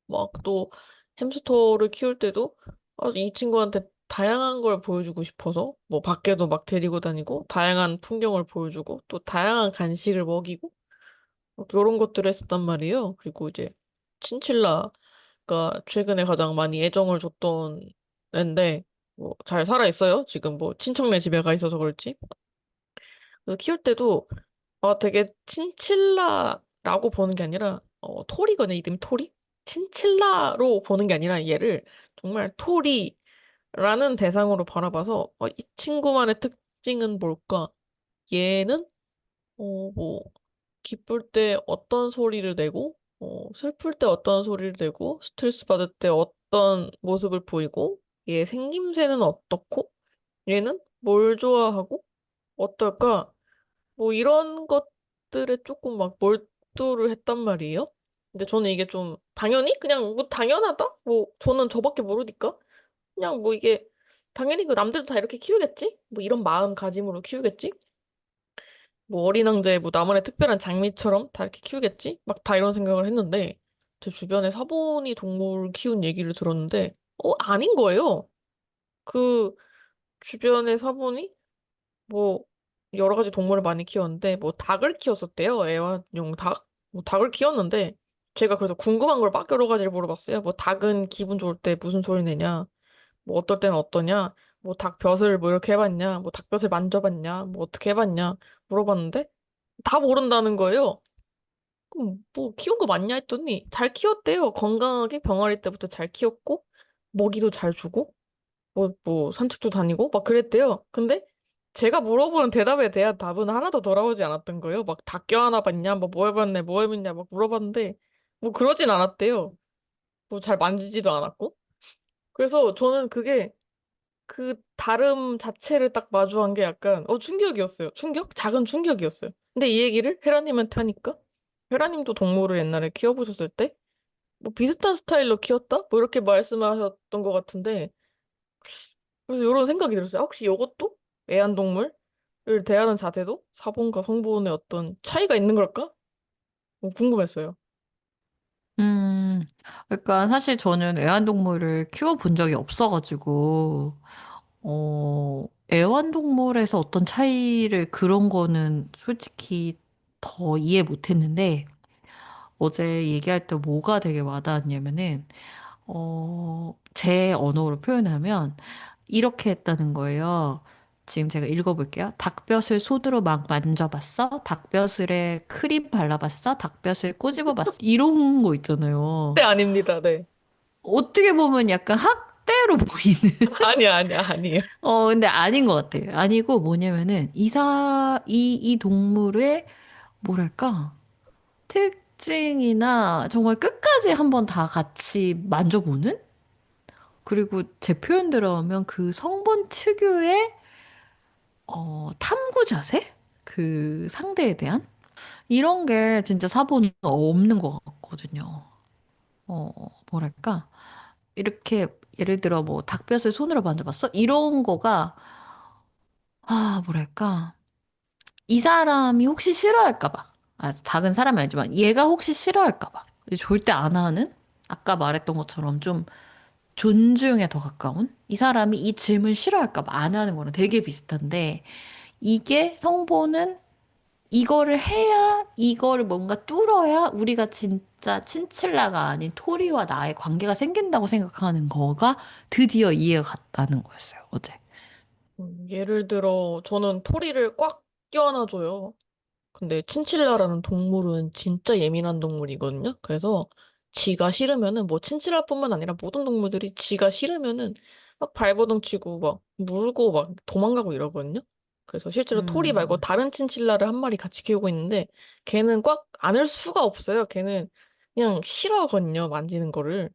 막 또 햄스터를 키울 때도 이 친구한테 다양한 걸 보여주고 싶어서, 뭐 밖에도 막 데리고 다니고, 다양한 풍경을 보여주고, 또 다양한 간식을 먹이고, 뭐 이런 것들을 했었단 말이에요. 그리고 이제 친칠라가 최근에 가장 많이 애정을 줬던 애인데, 뭐 잘 살아 있어요. 지금 뭐 친척네 집에 가 있어서 그렇지. 그래서 키울 때도 되게 친칠라라고 보는 게 아니라 토리거든. 이름이 토리. 친칠라로 보는 게 아니라 얘를 정말 토리라는 대상으로 바라봐서 이 친구만의 특징은 뭘까? 얘는 뭐 기쁠 때 어떤 소리를 내고, 슬플 때 어떤 소리를 내고, 스트레스 받을 때 어떤 모습을 보이고, 얘 생김새는 어떻고, 얘는 뭘 좋아하고, 어떨까? 뭐 이런 것들에 조금 막 몰두를 했단 말이에요. 근데 저는 이게 좀 당연히 그냥 뭐 당연하다? 뭐 저는 저밖에 모르니까 그냥 뭐 이게 당연히 그 남들도 다 이렇게 키우겠지? 뭐 이런 마음가짐으로 키우겠지? 뭐 어린 왕자의 뭐 나만의 특별한 장미처럼 다 이렇게 키우겠지? 막 다 이런 생각을 했는데 제 주변에 사본이 동물 키운 얘기를 들었는데 아닌 거예요. 그 주변의 사본이 뭐 여러 가지 동물을 많이 키웠는데 뭐 닭을 키웠었대요. 애완용 닭. 뭐 닭을 키웠는데 제가 그래서 궁금한 걸 막 여러 가지를 물어봤어요. 뭐 닭은 기분 좋을 때 무슨 소리 내냐? 뭐 어떨 때는 어떠냐? 뭐 닭볕을 뭐 이렇게 해봤냐? 뭐 닭볕을 만져봤냐? 뭐 어떻게 해봤냐? 물어봤는데 다 모른다는 거예요. 그럼 뭐 키운 거 맞냐 했더니 잘 키웠대요. 건강하게 병아리 때부터 잘 키웠고 먹이도 잘 주고 뭐 산책도 다니고 막 그랬대요. 근데 제가 물어보는 대답에 대한 답은 하나도 돌아오지 않았던 거예요. 막 다 껴안아 봤냐? 뭐 해봤네? 뭐 해봤냐? 막 물어봤는데 뭐 그러진 않았대요. 뭐 잘 만지지도 않았고. 그래서 저는 그게 그 다름 자체를 딱 마주한 게 약간 충격이었어요. 충격? 작은 충격이었어요. 근데 이 얘기를 헤라님한테 하니까 헤라님도 동물을 옛날에 키워보셨을 때 뭐 비슷한 스타일로 키웠다? 뭐 이렇게 말씀하셨던 것 같은데 그래서 이런 생각이 들었어요. 혹시 이것도 애완동물을 대하는 자세도 사본과 성본의 어떤 차이가 있는 걸까? 궁금했어요. 음, 그러니까 사실 저는 애완동물을 키워본 적이 없어가지고, 애완동물에서 어떤 차이를 그런 거는 솔직히 더 이해 못했는데, 어제 얘기할 때 뭐가 되게 와닿았냐면은, 제 언어로 표현하면 이렇게 했다는 거예요. 지금 제가 읽어볼게요. 닭볕을 손으로 막 만져봤어? 닭벼슬에 크림 발라봤어? 닭벼슬 꼬집어봤어? 이런 거 있잖아요. 네, 아닙니다. 네. 어떻게 보면 약간 학대로 보이는. 아니에요. 근데 아닌 것 같아요. 아니고 뭐냐면은, 이 동물의, 뭐랄까, 특징이나 정말 끝까지 한번 다 같이 만져보는? 그리고 제 표현대로 하면 그 성분 특유의, 탐구 자세? 그 상대에 대한? 이런 게 진짜 사본은 없는 것 같거든요. 어, 뭐랄까. 이렇게 예를 들어 뭐 닭볕을 손으로 만져봤어? 이런 거가 뭐랄까. 이 사람이 혹시 싫어할까 봐. 닭은 사람이 아니지만 얘가 혹시 싫어할까 봐. 절대 안 하는? 아까 말했던 것처럼 좀 존중에 더 가까운? 이 사람이 이 짐을 싫어할까 봐 안 하는 거랑 되게 비슷한데 이게 성보는 이거를 해야 이거를 뭔가 뚫어야 우리가 진짜 친칠라가 아닌 토리와 나의 관계가 생긴다고 생각하는 거가 드디어 이해가 갔다는 거였어요, 어제. 예를 들어, 저는 토리를 꽉 껴안아줘요. 근데 친칠라라는 동물은 진짜 예민한 동물이거든요. 그래서 지가 싫으면은 뭐 친칠라뿐만 아니라 모든 동물들이 지가 싫으면은 막 발버둥 치고 막 물고 막 도망가고 이러거든요. 그래서 실제로 토리 말고 음, 다른 친칠라를 한 마리 같이 키우고 있는데 걔는 꽉 안을 수가 없어요. 걔는 그냥 싫어하거든요. 만지는 거를.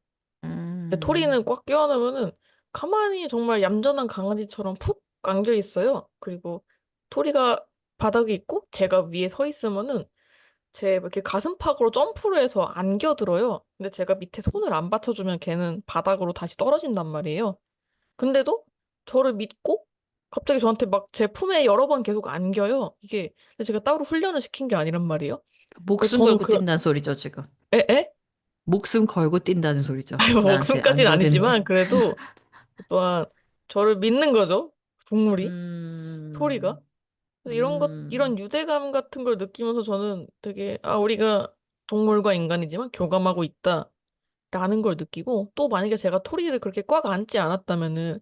근데 음, 토리는 꽉 껴안으면은 가만히 정말 얌전한 강아지처럼 푹 안겨 있어요. 그리고 토리가 바닥에 있고 제가 위에 서 있으면은 제 이렇게 가슴팍으로 점프를 해서 안겨들어요. 근데 제가 밑에 손을 안 받쳐주면 걔는 바닥으로 다시 떨어진단 말이에요. 근데도 저를 믿고 갑자기 저한테 막 제 품에 여러 번 계속 안겨요. 이게 근데 제가 따로 훈련을 시킨 게 아니란 말이에요. 그래서 목숨 저는 걸고 그 뛴다는 소리죠, 지금. 에? 에? 목숨 걸고 뛴다는 소리죠. 아니 뭐 나한테 목숨까지는 안겨댄다. 아니지만 그래도 또한 저를 믿는 거죠. 동물이 토리가. 음, 그래서 음, 이런 유대감 같은 걸 느끼면서 저는 되게, 아, 우리가 동물과 인간이지만 교감하고 있다라는 걸 느끼고, 또 만약에 제가 토리를 그렇게 꽉 안지 않았다면은,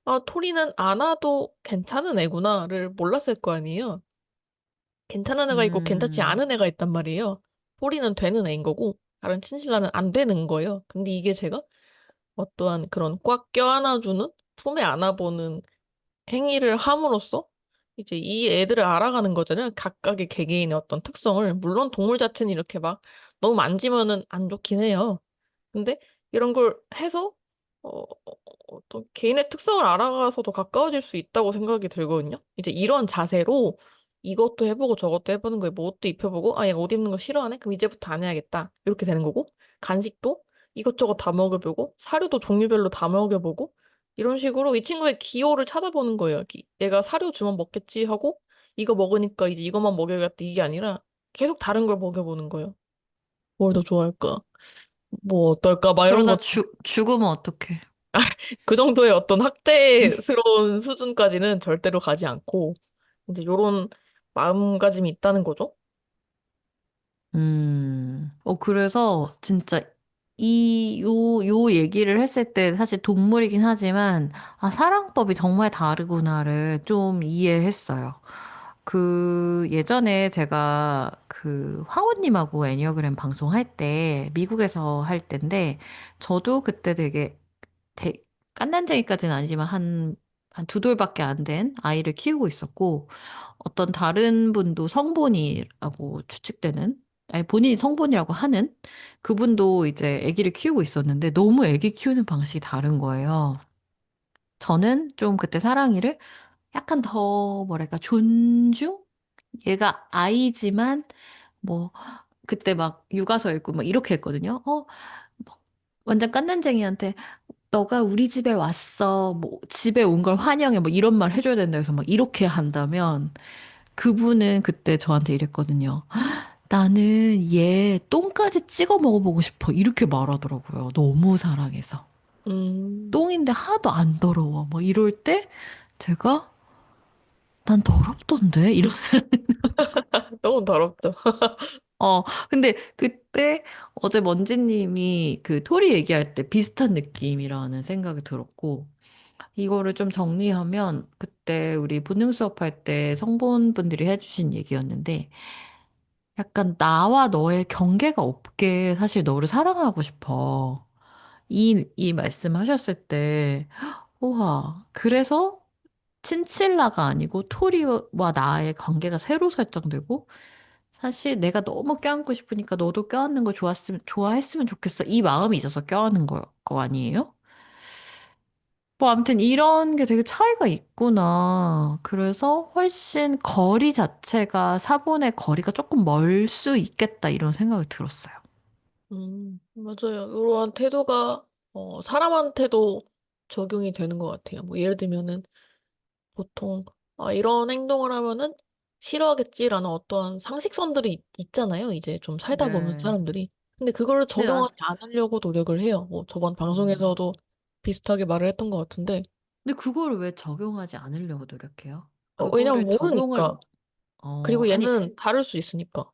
아, 토리는 안아도 괜찮은 애구나를 몰랐을 거 아니에요. 괜찮은 애가 있고 괜찮지 음, 않은 애가 있단 말이에요. 토리는 되는 애인 거고, 다른 친실라는 안 되는 거예요. 근데 이게 제가 어떠한 그런 꽉 껴안아주는, 품에 안아보는 행위를 함으로써 이제 이 애들을 알아가는 거잖아요. 각각의 개개인의 어떤 특성을. 물론 동물 자체는 이렇게 막 너무 만지면은 안 좋긴 해요. 근데 이런 걸 해서 어떤 개인의 특성을 알아가서 더 가까워질 수 있다고 생각이 들거든요. 이제 이런 자세로 이것도 해보고 저것도 해보는 거에 뭐 옷도 입혀보고 아 얘가 옷 입는 거 싫어하네? 그럼 이제부터 안 해야겠다. 이렇게 되는 거고 간식도 이것저것 다 먹여보고 사료도 종류별로 다 먹여보고 이런 식으로 이 친구의 기호를 찾아보는 거예요. 얘가 사료 주면 먹겠지 하고 이거 먹으니까 이제 이것만 먹여야겠다 이게 아니라 계속 다른 걸 먹여보는 거예요. 뭘 더 좋아할까? 뭐 어떨까? 막 이런 그러다 거 죽으면 어떡해. 그 정도의 어떤 학대스러운 수준까지는 절대로 가지 않고, 이제 요런 마음가짐이 있다는 거죠. 그래서 진짜 요 얘기를 했을 때 사실 동물이긴 하지만, 아, 사랑법이 정말 다르구나를 좀 이해했어요. 그 예전에 제가 그 황호님하고 애니어그램 방송할 때 미국에서 할 때인데 저도 그때 되게 대, 갓난쟁이까지는 아니지만 한 두 돌밖에 안 된 아이를 키우고 있었고 어떤 다른 분도 성본이라고 추측되는 아니 본인이 성본이라고 하는 그분도 이제 아기를 키우고 있었는데 너무 아기 키우는 방식이 다른 거예요. 저는 좀 그때 사랑이를 약간 더 뭐랄까 존중? 얘가 아이지만 뭐 그때 막 육아서 있고 막 이렇게 했거든요. 뭐 완전 갓난쟁이한테 너가 우리 집에 왔어. 뭐 집에 온 걸 환영해. 뭐 이런 말 해줘야 된다 해서 막 이렇게 한다면 그분은 그때 저한테 이랬거든요. 나는 얘 똥까지 찍어 먹어보고 싶어. 이렇게 말하더라고요. 너무 사랑해서. 음, 똥인데 하나도 안 더러워. 뭐 이럴 때 제가 난 더럽던데? 이런 너무 더럽죠. 근데 그때 어제 먼지님이 그 토리 얘기할 때 비슷한 느낌이라는 생각이 들었고, 이거를 좀 정리하면 그때 우리 본능 수업할 때 성본분들이 해주신 얘기였는데, 약간 나와 너의 경계가 없게 사실 너를 사랑하고 싶어. 이 말씀 하셨을 때, 우와, 그래서 친칠라가 아니고 토리와 나의 관계가 새로 설정되고, 사실 내가 너무 껴안고 싶으니까 너도 껴안는 거 좋아했으면 좋겠어. 이 마음이 있어서 껴안는 거 아니에요? 뭐, 아무튼 이런 게 되게 차이가 있구나. 그래서 훨씬 거리 자체가 사본의 거리가 조금 멀 수 있겠다. 이런 생각이 들었어요. 맞아요. 이러한 태도가, 사람한테도 적용이 되는 것 같아요. 뭐, 예를 들면은, 보통, 아, 이런 행동을 하면은 싫어하겠지라는 어떠한 상식선들이 있잖아요. 이제 좀 살다 보면 네. 사람들이. 근데 그거를 근데 난, 적용하지 않으려고 노력을 해요. 뭐, 저번 음, 방송에서도 비슷하게 말을 했던 것 같은데, 근데 그거를 왜 적용하지 않으려고 노력해요? 왜냐면 그거를 적용을, 모르니까. 그리고 아니, 얘는 다를 수 있으니까.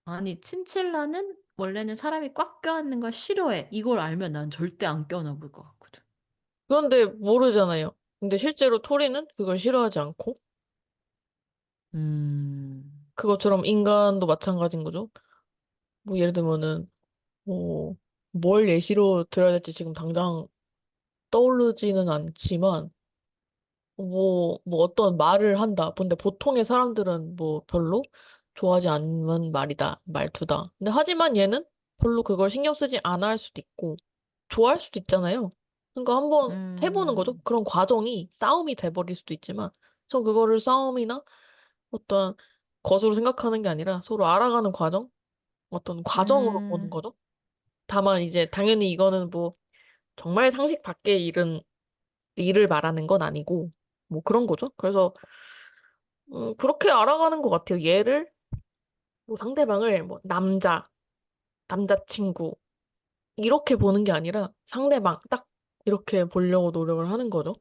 아니, 친칠라는 원래는 사람이 꽉 껴안는 걸 싫어해. 이걸 알면 난 절대 안 껴안아볼 것 같거든. 그런데 모르잖아요. 근데 실제로 토리는 그걸 싫어하지 않고, 음, 그것처럼 인간도 마찬가지인 거죠. 뭐 예를 들면은, 뭐, 뭘 예시로 들어야 될지 지금 당장 떠오르지는 않지만, 뭐 어떤 말을 한다. 근데 보통의 사람들은 뭐 별로 좋아하지 않는 말이다, 말투다. 근데 하지만 얘는 별로 그걸 신경 쓰지 않아 할 수도 있고, 좋아할 수도 있잖아요. 그러니까 한번 해보는 거죠. 음, 그런 과정이 싸움이 돼버릴 수도 있지만, 전 그거를 싸움이나 어떤 것으로 생각하는 게 아니라 서로 알아가는 과정? 어떤 과정으로 보는 음, 거죠. 다만 이제 당연히 이거는 뭐 정말 상식 밖의 일을 말하는 건 아니고, 뭐 그런 거죠. 그래서 그렇게 알아가는 것 같아요. 얘를, 뭐 상대방을 뭐 남자친구, 이렇게 보는 게 아니라 상대방 딱 이렇게 보려고 노력을 하는 거죠.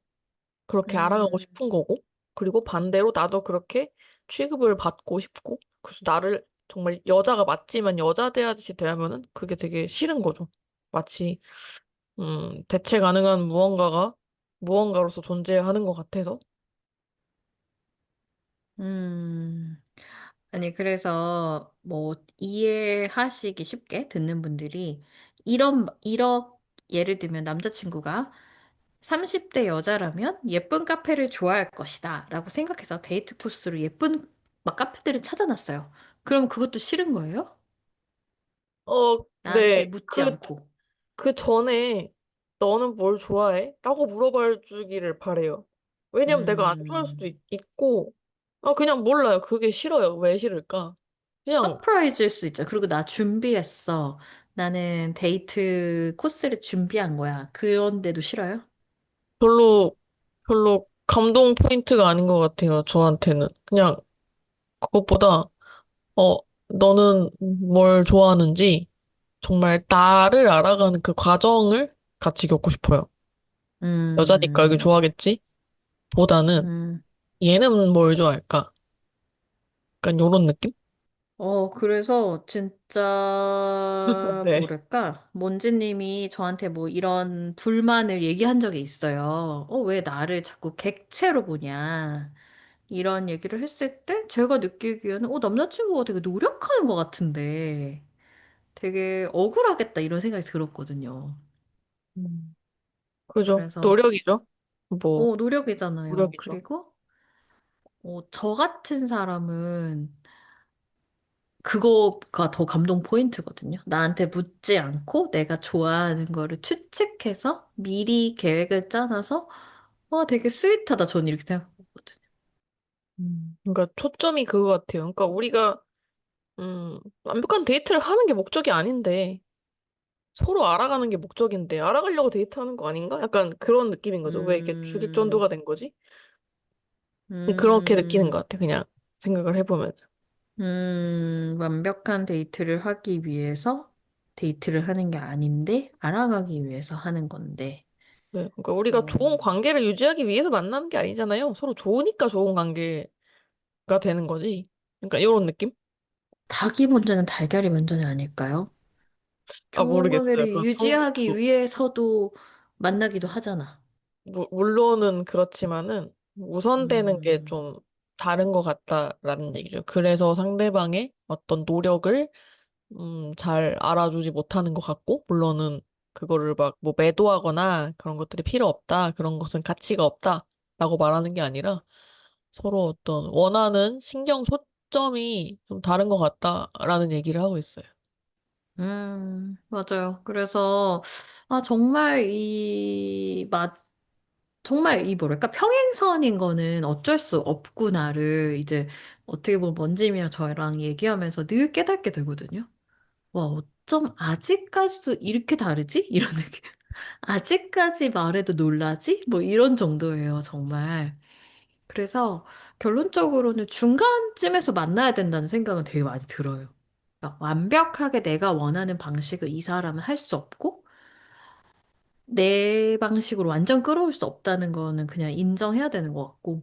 그렇게 알아가고 음, 싶은 거고. 그리고 반대로 나도 그렇게 취급을 받고 싶고. 그래서 나를 정말 여자가 맞지만 여자 대하듯이 대하면은 그게 되게 싫은 거죠. 마치, 대체 가능한 무언가로서 존재하는 것 같아서. 음. 아니, 그래서 뭐 이해하시기 쉽게 듣는 분들이 예를 들면 남자친구가 30대 여자라면 예쁜 카페를 좋아할 것이다 라고 생각해서 데이트 코스로 예쁜 막 카페들을 찾아놨어요. 그럼 그것도 싫은 거예요? 나한테 네. 묻지 않고. 그 전에 너는 뭘 좋아해? 라고 물어봐 주기를 바래요. 왜냐면 내가 안 좋아할 수도 음, 있고, 그냥 몰라요. 그게 싫어요. 왜 싫을까? 그냥 서프라이즈일 수 있죠. 그리고 나 준비했어. 나는 데이트 코스를 준비한 거야. 그런데도 싫어요? 별로, 별로 감동 포인트가 아닌 것 같아요. 저한테는. 그냥 그것보다, 어, 너는 뭘 좋아하는지 정말 나를 알아가는 그 과정을 같이 겪고 싶어요. 여자니까 이걸 음, 좋아하겠지? 보다는 음. 얘는 뭘 좋아할까? 약간 요런 느낌? 그래서 진짜, 네. 뭐랄까, 먼지님이 저한테 뭐 이런 불만을 얘기한 적이 있어요. 왜 나를 자꾸 객체로 보냐. 이런 얘기를 했을 때 제가 느끼기에는, 남자친구가 되게 노력하는 것 같은데 되게 억울하겠다 이런 생각이 들었거든요. 음. 그죠. 그래서, 노력이죠. 뭐, 노력이잖아요. 노력이죠. 그리고, 저 같은 사람은 그거가 더 감동 포인트거든요. 나한테 묻지 않고 내가 좋아하는 거를 추측해서 미리 계획을 짜놔서 되게 스윗하다. 저는 이렇게 생각하거든요. 그러니까 초점이 그거 같아요. 그러니까 우리가, 완벽한 데이트를 하는 게 목적이 아닌데, 서로 알아가는 게 목적인데, 알아가려고 데이트하는 거 아닌가? 약간 그런 느낌인 거죠. 왜 이게 음, 주객전도가 된 거지? 그렇게 느끼는 것 음, 같아. 그냥 생각을 해보면. 완벽한 데이트를 하기 위해서 데이트를 하는 게 아닌데 알아가기 위해서 하는 건데. 네. 그러니까 우리가 어, 좋은 관계를 유지하기 위해서 만나는 게 아니잖아요. 서로 좋으니까 좋은 관계가 되는 거지. 그러니까 이런 느낌? 닭이 먼저는 달걀이 먼저는 아닐까요? 좋은 모르겠어요. 관계를 그건 유지하기 위해서도 만나기도 하잖아. 물론은 그렇지만은 우선되는 게 음. 좀 다른 것 같다라는 얘기죠. 그래서 상대방의 어떤 노력을 잘 알아주지 못하는 것 같고, 물론은 그거를 막 뭐 매도하거나 그런 것들이 필요 없다, 그런 것은 가치가 없다라고 말하는 게 아니라 서로 어떤 원하는 신경 초점이 좀 다른 것 같다라는 얘기를 하고 있어요. 맞아요. 그래서, 정말 정말 뭐랄까, 평행선인 거는 어쩔 수 없구나를 이제 어떻게 보면 먼지님이랑 저랑 얘기하면서 늘 깨닫게 되거든요. 와, 어쩜 아직까지도 이렇게 다르지? 이런 느낌. 아직까지 말해도 놀라지? 뭐 이런 정도예요, 정말. 그래서 결론적으로는 중간쯤에서 만나야 된다는 생각은 되게 많이 들어요. 그러니까 완벽하게 내가 원하는 방식을 이 사람은 할 수 없고, 내 방식으로 완전 끌어올 수 없다는 거는 그냥 인정해야 되는 것 같고,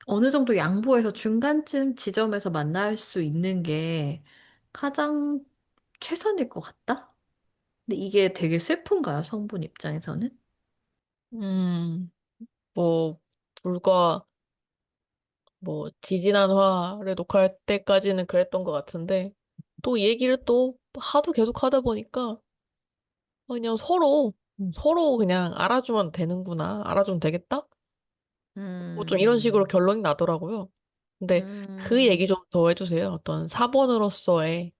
어느 정도 양보해서 중간쯤 지점에서 만날 수 있는 게 가장 최선일 것 같다? 근데 이게 되게 슬픈가요, 성분 입장에서는? 음, 뭐, 불과 지지난화를 녹화할 때까지는 그랬던 것 같은데, 또 이 얘기를 또 하도 계속 하다 보니까, 그냥 서로 그냥 알아주면 되는구나. 알아주면 되겠다? 뭐 좀 이런 식으로 음, 결론이 나더라고요. 근데 그 음, 얘기 좀 더 해주세요. 어떤 사본으로서의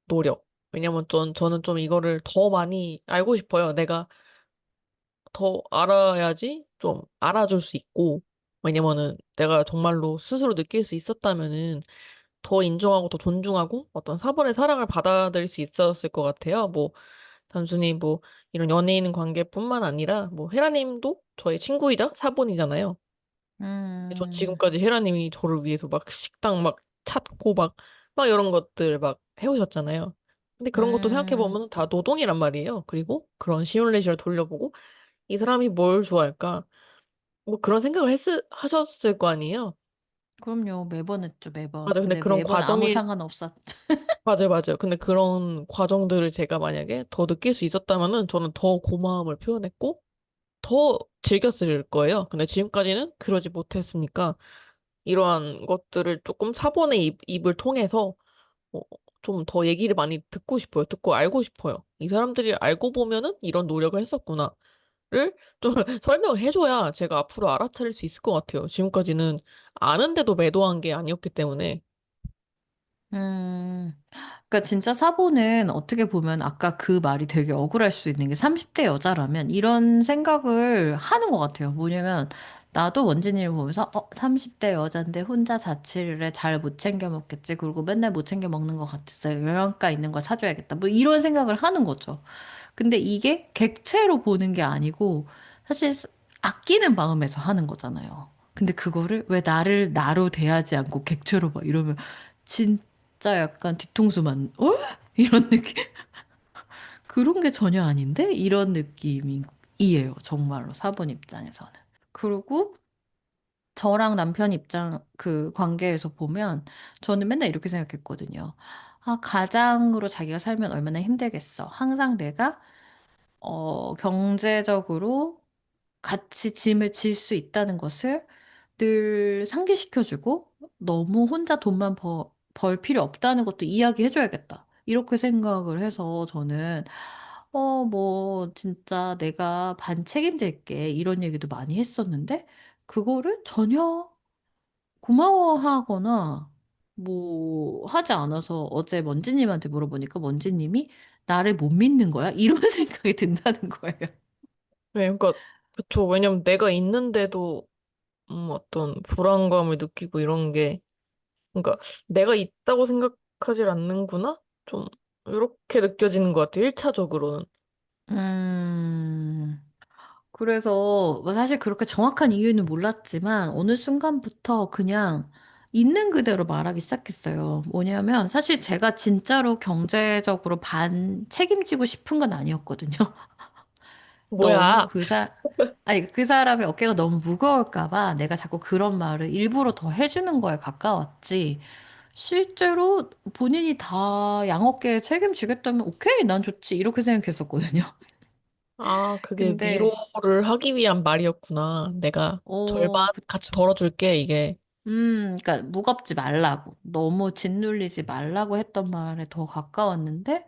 노력. 왜냐면 저는 좀 이거를 더 많이 알고 싶어요. 내가 더 알아야지 좀 알아줄 수 있고, 왜냐면은 내가 정말로 스스로 느낄 수 있었다면은 더 인정하고 더 존중하고 어떤 사본의 사랑을 받아들일 수 있었을 것 같아요. 뭐, 단순히 뭐, 이런 연예인 관계뿐만 아니라, 뭐, 헤라님도 저의 친구이자 사본이잖아요. 저 음, 지금까지 헤라님이 저를 위해서 막 식당 막 찾고 막 이런 것들 막 해오셨잖아요. 근데 그런 것도 음. 생각해보면 다 노동이란 말이에요. 그리고 그런 시뮬레이션을 돌려보고 이 사람이 뭘 좋아할까? 뭐 그런 생각을 하셨을 거 아니에요? 그럼요. 매번 했죠, 매번. 맞아요. 근데 근데 그런 매번 아무 과정이, 상관없었. 맞아요, 맞아요. 근데 그런 과정들을 제가 만약에 더 느낄 수 있었다면은 저는 더 고마움을 표현했고 더 즐겼을 거예요. 근데 지금까지는 그러지 못했으니까 이러한 것들을 조금 사본의 입을 통해서 어, 좀 더 얘기를 많이 듣고 싶어요. 듣고 알고 싶어요. 이 사람들이 알고 보면은 이런 노력을 했었구나를 좀 설명을 해줘야 제가 앞으로 알아차릴 수 있을 것 같아요. 지금까지는 아는데도 매도한 게 아니었기 때문에. 음. 그러니까 진짜 사보는 어떻게 보면 아까 그 말이 되게 억울할 수 있는 게 30대 여자라면 이런 생각을 하는 것 같아요. 뭐냐면 나도 원진이를 보면서 30대 여잔데 혼자 자취를 해 잘 못 챙겨 먹겠지. 그리고 맨날 못 챙겨 먹는 것 같았어요. 영양가 있는 거 사줘야겠다. 뭐 이런 생각을 하는 거죠. 근데 이게 객체로 보는 게 아니고 사실 아끼는 마음에서 하는 거잖아요. 근데 그거를 왜 나를 나로 대하지 않고 객체로 봐 이러면 진짜 약간 뒤통수만 이런 느낌 그런 게 전혀 아닌데 이런 느낌이에요. 정말로 사본 입장에서는. 그리고 저랑 남편 입장 그 관계에서 보면 저는 맨날 이렇게 생각했거든요. 아, 가장으로 자기가 살면 얼마나 힘들겠어. 항상 내가 경제적으로 같이 짐을 질 수 있다는 것을 늘 상기시켜주고 너무 혼자 돈만 벌 필요 없다는 것도 이야기해줘야겠다. 이렇게 생각을 해서 저는 뭐 진짜 내가 반 책임질게 이런 얘기도 많이 했었는데 그거를 전혀 고마워하거나 뭐 하지 않아서 어제 먼지님한테 물어보니까 먼지님이 나를 못 믿는 거야? 이런 생각이 든다는 거예요. 네, 그러니까 그쵸. 왜냐면 내가 있는데도 어떤 불안감을 느끼고 이런 게, 그러니까 내가 있다고 생각하지 않는구나? 좀 이렇게 느껴지는 것 같아요. 1차적으로는. 음, 그래서 뭐 사실 그렇게 정확한 이유는 몰랐지만 어느 순간부터 그냥 있는 그대로 말하기 시작했어요. 뭐냐면 사실 제가 진짜로 경제적으로 반 책임지고 싶은 건 아니었거든요. 너무 뭐야? 아니, 그 사람의 어깨가 너무 무거울까 봐 내가 자꾸 그런 말을 일부러 더 해주는 거에 가까웠지. 실제로 본인이 다 양어깨 책임지겠다면 오케이, 난 좋지. 이렇게 생각했었거든요. 아, 그게 근데, 위로를 하기 위한 말이었구나. 내가 절반 같이 그쵸. 덜어줄게, 이게. 그러니까 무겁지 말라고. 너무 짓눌리지 말라고 했던 말에 더 가까웠는데,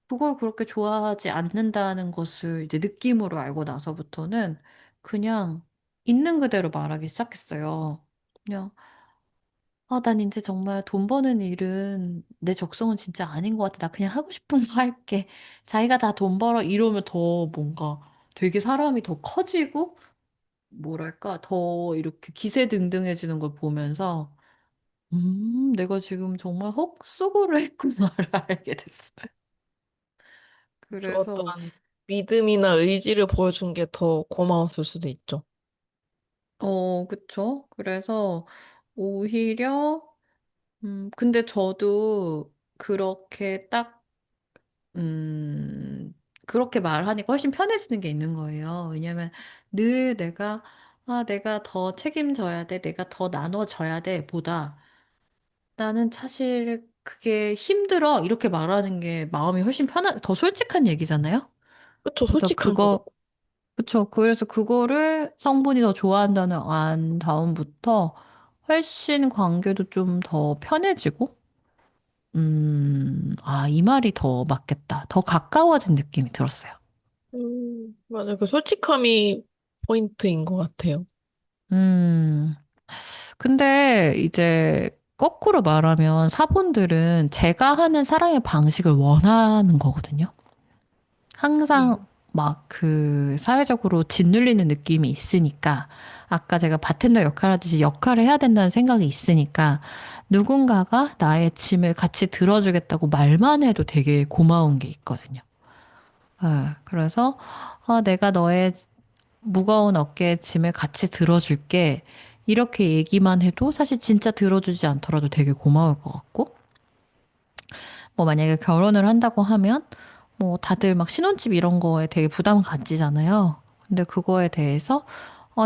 그걸 그렇게 좋아하지 않는다는 것을 이제 느낌으로 알고 나서부터는 그냥 있는 그대로 말하기 시작했어요. 그냥, 난 이제 정말 돈 버는 일은 내 적성은 진짜 아닌 것 같아. 나 그냥 하고 싶은 거 할게. 자기가 다 돈 벌어. 이러면 더 뭔가 되게 사람이 더 커지고, 뭐랄까, 더 이렇게 기세등등해지는 걸 보면서, 내가 지금 정말 헛수고를 했구나를 알게 됐어요. 저 그래서, 어떤 믿음이나 의지를 보여준 게 더 고마웠을 수도 있죠. 그쵸. 그래서 오히려, 근데 저도 그렇게 딱, 그렇게 말하니까 훨씬 편해지는 게 있는 거예요. 왜냐면 늘 내가 더 책임져야 돼, 내가 더 나눠줘야 돼, 보다 나는 사실 그게 힘들어, 이렇게 말하는 게 마음이 훨씬 더 솔직한 얘기잖아요? 그쵸, 그래서 솔직한 거죠. 그쵸. 그래서 그거를 성분이 더 좋아한다는 안 다음부터 훨씬 관계도 좀 더 편해지고, 이 말이 더 맞겠다. 더 가까워진 느낌이 들었어요. 맞아요. 그 솔직함이 포인트인 것 같아요. 음, 근데 이제 거꾸로 말하면 사본들은 제가 하는 사랑의 방식을 원하는 거거든요. 항상 음. 막 그 사회적으로 짓눌리는 느낌이 있으니까 아까 제가 바텐더 역할 하듯이 역할을 해야 된다는 생각이 있으니까 누군가가 나의 짐을 같이 들어주겠다고 말만 해도 되게 고마운 게 있거든요. 그래서 내가 너의 무거운 어깨에 짐을 같이 들어줄게. 이렇게 얘기만 해도 사실 진짜 들어주지 않더라도 되게 고마울 것 같고 뭐 만약에 결혼을 한다고 하면 뭐 다들 막 신혼집 이런 거에 되게 부담 가지잖아요. 근데 그거에 대해서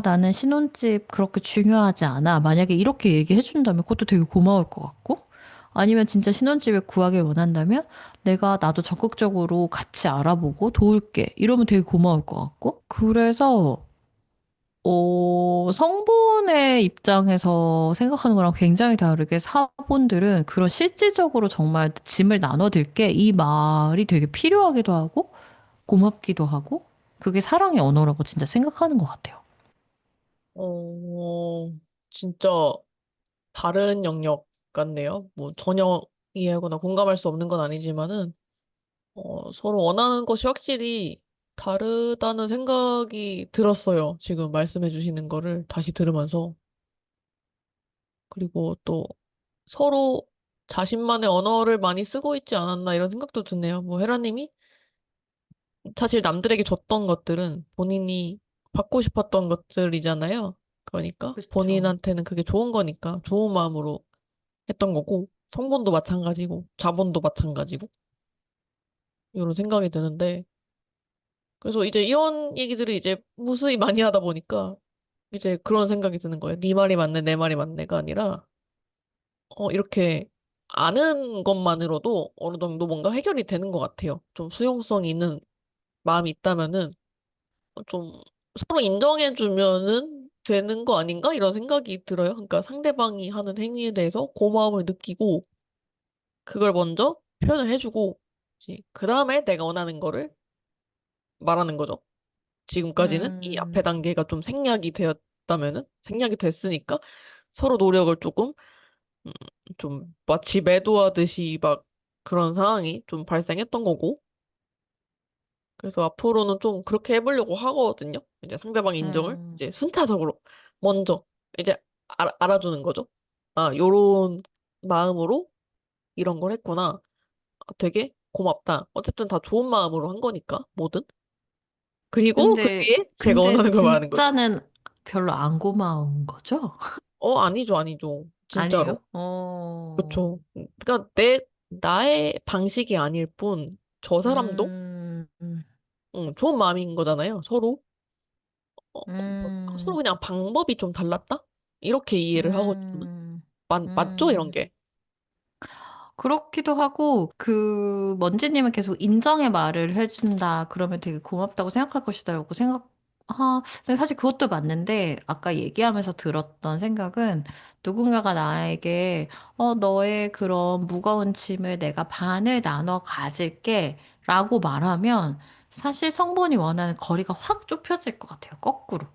나는 신혼집 그렇게 중요하지 않아. 만약에 이렇게 얘기해 준다면 그것도 되게 고마울 것 같고 아니면 진짜 신혼집을 구하길 원한다면 내가 나도 적극적으로 같이 알아보고 도울게. 이러면 되게 고마울 것 같고. 그래서 성분의 입장에서 생각하는 거랑 굉장히 다르게 사본들은 그런 실질적으로 정말 짐을 나눠들게 이 말이 되게 필요하기도 하고 고맙기도 하고 그게 사랑의 언어라고 진짜 생각하는 것 같아요. 어, 진짜 다른 영역 같네요. 뭐 전혀 이해하거나 공감할 수 없는 건 아니지만은 서로 원하는 것이 확실히 다르다는 생각이 들었어요. 지금 말씀해 주시는 거를 다시 들으면서. 그리고 또 서로 자신만의 언어를 많이 쓰고 있지 않았나 이런 생각도 드네요. 뭐 헤라님이 사실 남들에게 줬던 것들은 본인이 받고 싶었던 것들이잖아요. 그러니까 그쵸. 본인한테는 그게 좋은 거니까 좋은 마음으로 했던 거고 성본도 마찬가지고 자본도 마찬가지고 이런 생각이 드는데 그래서 이제 이런 얘기들을 이제 무수히 많이 하다 보니까 이제 그런 생각이 드는 거예요. 네 말이 맞네, 내 말이 맞네가 아니라 이렇게 아는 것만으로도 어느 정도 뭔가 해결이 되는 것 같아요. 좀 수용성이 있는 마음이 있다면은 좀 서로 인정해주면은 되는 거 아닌가? 이런 생각이 들어요. 그러니까 상대방이 하는 행위에 대해서 고마움을 느끼고 그걸 먼저 표현을 해주고 그 다음에 내가 원하는 거를 말하는 거죠. 지금까지는 이 앞에 음, 단계가 좀 생략이 되었다면은 생략이 됐으니까 서로 노력을 조금 음, 좀 마치 매도하듯이 막 그런 상황이 좀 발생했던 거고 그래서 앞으로는 좀 그렇게 해보려고 하거든요. 이제 상대방 인정을 음, 이제 순차적으로 먼저 이제 알아주는 거죠. 아, 요런 마음으로 이런 걸 했구나. 되게 고맙다. 어쨌든 다 좋은 마음으로 한 거니까, 뭐든. 그리고 그 뒤에 제가 근데 원하는 걸 말하는 거죠. 진짜는 별로 안 고마운 거죠? 아니죠, 아니죠. 아니에요? 진짜로. 그렇죠. 그러니까 나의 방식이 아닐 뿐, 저 사람도, 음, 음, 좋은 마음인 거잖아요, 서로. 서로 음, 그냥 방법이 좀 달랐다? 이렇게 이해를 하거든요. 음, 맞죠? 이런 음. 게. 그렇기도 하고, 먼지님은 계속 인정의 말을 해준다. 그러면 되게 고맙다고 생각할 것이다라고 근데 사실 그것도 맞는데, 아까 얘기하면서 들었던 생각은 누군가가 나에게, 너의 그런 무거운 짐을 내가 반을 나눠 가질게. 라고 말하면, 사실 성본이 원하는 거리가 확 좁혀질 것 같아요. 거꾸로.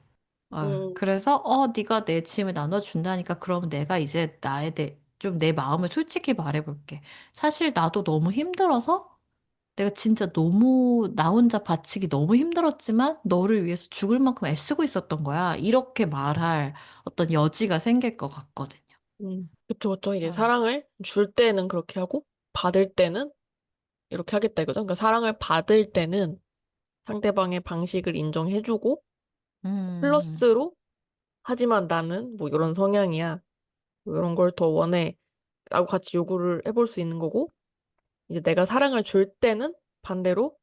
음, 그래서 네가 내 짐을 나눠준다니까 그러면 내가 이제 좀 내 마음을 솔직히 말해볼게. 사실 나도 너무 힘들어서 내가 진짜 너무 나 혼자 바치기 너무 힘들었지만 너를 위해서 죽을 만큼 애쓰고 있었던 거야. 이렇게 말할 어떤 여지가 생길 것 같거든요. 그쵸, 그쵸. 이제 아, 사랑을 줄 때는 그렇게 하고, 받을 때는 이렇게 하겠다 이거죠. 그러니까 사랑을 받을 때는 상대방의 방식을 인정해주고, 음, 플러스로, 하지만 나는 뭐 이런 성향이야. 뭐 이런 걸 더 원해. 라고 같이 요구를 해볼 수 있는 거고, 이제 내가 사랑을 줄 때는 반대로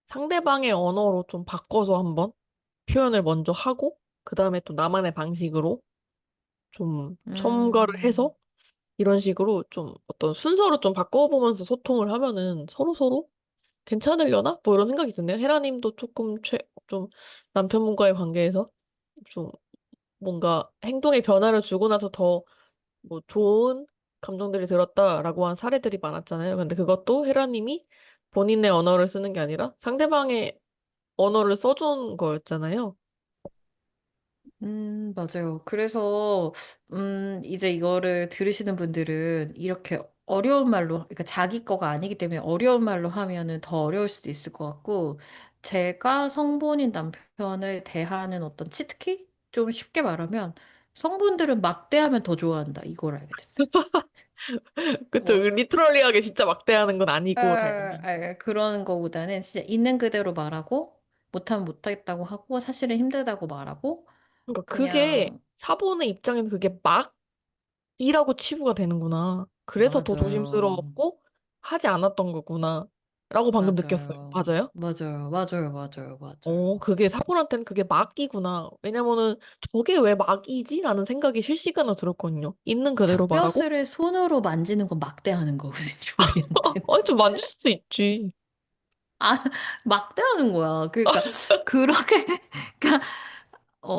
상대방의 언어로 좀 바꿔서 한번 표현을 먼저 하고, 그 다음에 또 나만의 방식으로 좀 첨가를 음, 해서 이런 식으로 좀 어떤 순서를 좀 바꿔보면서 소통을 하면은 서로서로 괜찮으려나? 뭐 이런 생각이 드네요. 헤라님도 조금 좀 남편분과의 관계에서 좀 뭔가 행동의 변화를 주고 나서 더 뭐 좋은 감정들이 들었다라고 한 사례들이 많았잖아요. 근데 그것도 헤라님이 본인의 언어를 쓰는 게 아니라 상대방의 언어를 써준 거였잖아요. 맞아요. 그래서, 이제 이거를 들으시는 분들은 이렇게 어려운 말로, 그러니까 자기 거가 아니기 때문에 어려운 말로 하면은 더 어려울 수도 있을 것 같고, 제가 성본인 남편을 대하는 어떤 치트키? 좀 쉽게 말하면, 성분들은 막대하면 더 좋아한다. 이걸 알게 됐어요. 그쵸. 뭐, 리트럴리하게 진짜 막대하는 건 아니고, 당연히. 그런 거보다는 진짜 있는 그대로 말하고, 못하면 못하겠다고 하고, 사실은 힘들다고 말하고, 그러니까 그게 그냥, 사본의 입장에서 그게 막이라고 치부가 되는구나. 그래서 더 맞아요. 조심스러웠고 하지 않았던 거구나. 라고 방금 느꼈어요. 맞아요. 맞아요? 맞아요. 맞아요. 맞아요. 맞아요. 그게 사본한테는 그게 막이구나. 왜냐면은 저게 왜 막이지? 라는 생각이 실시간으로 들었거든요. 있는 그대로 말하고, 닭뼈슬을 손으로 만지는 건 막대하는 거거든요, 우리한테는. 아니, 좀 만질 수 있지. 아, 막대하는 거야. 그러니까, 그렇게, 그러니까,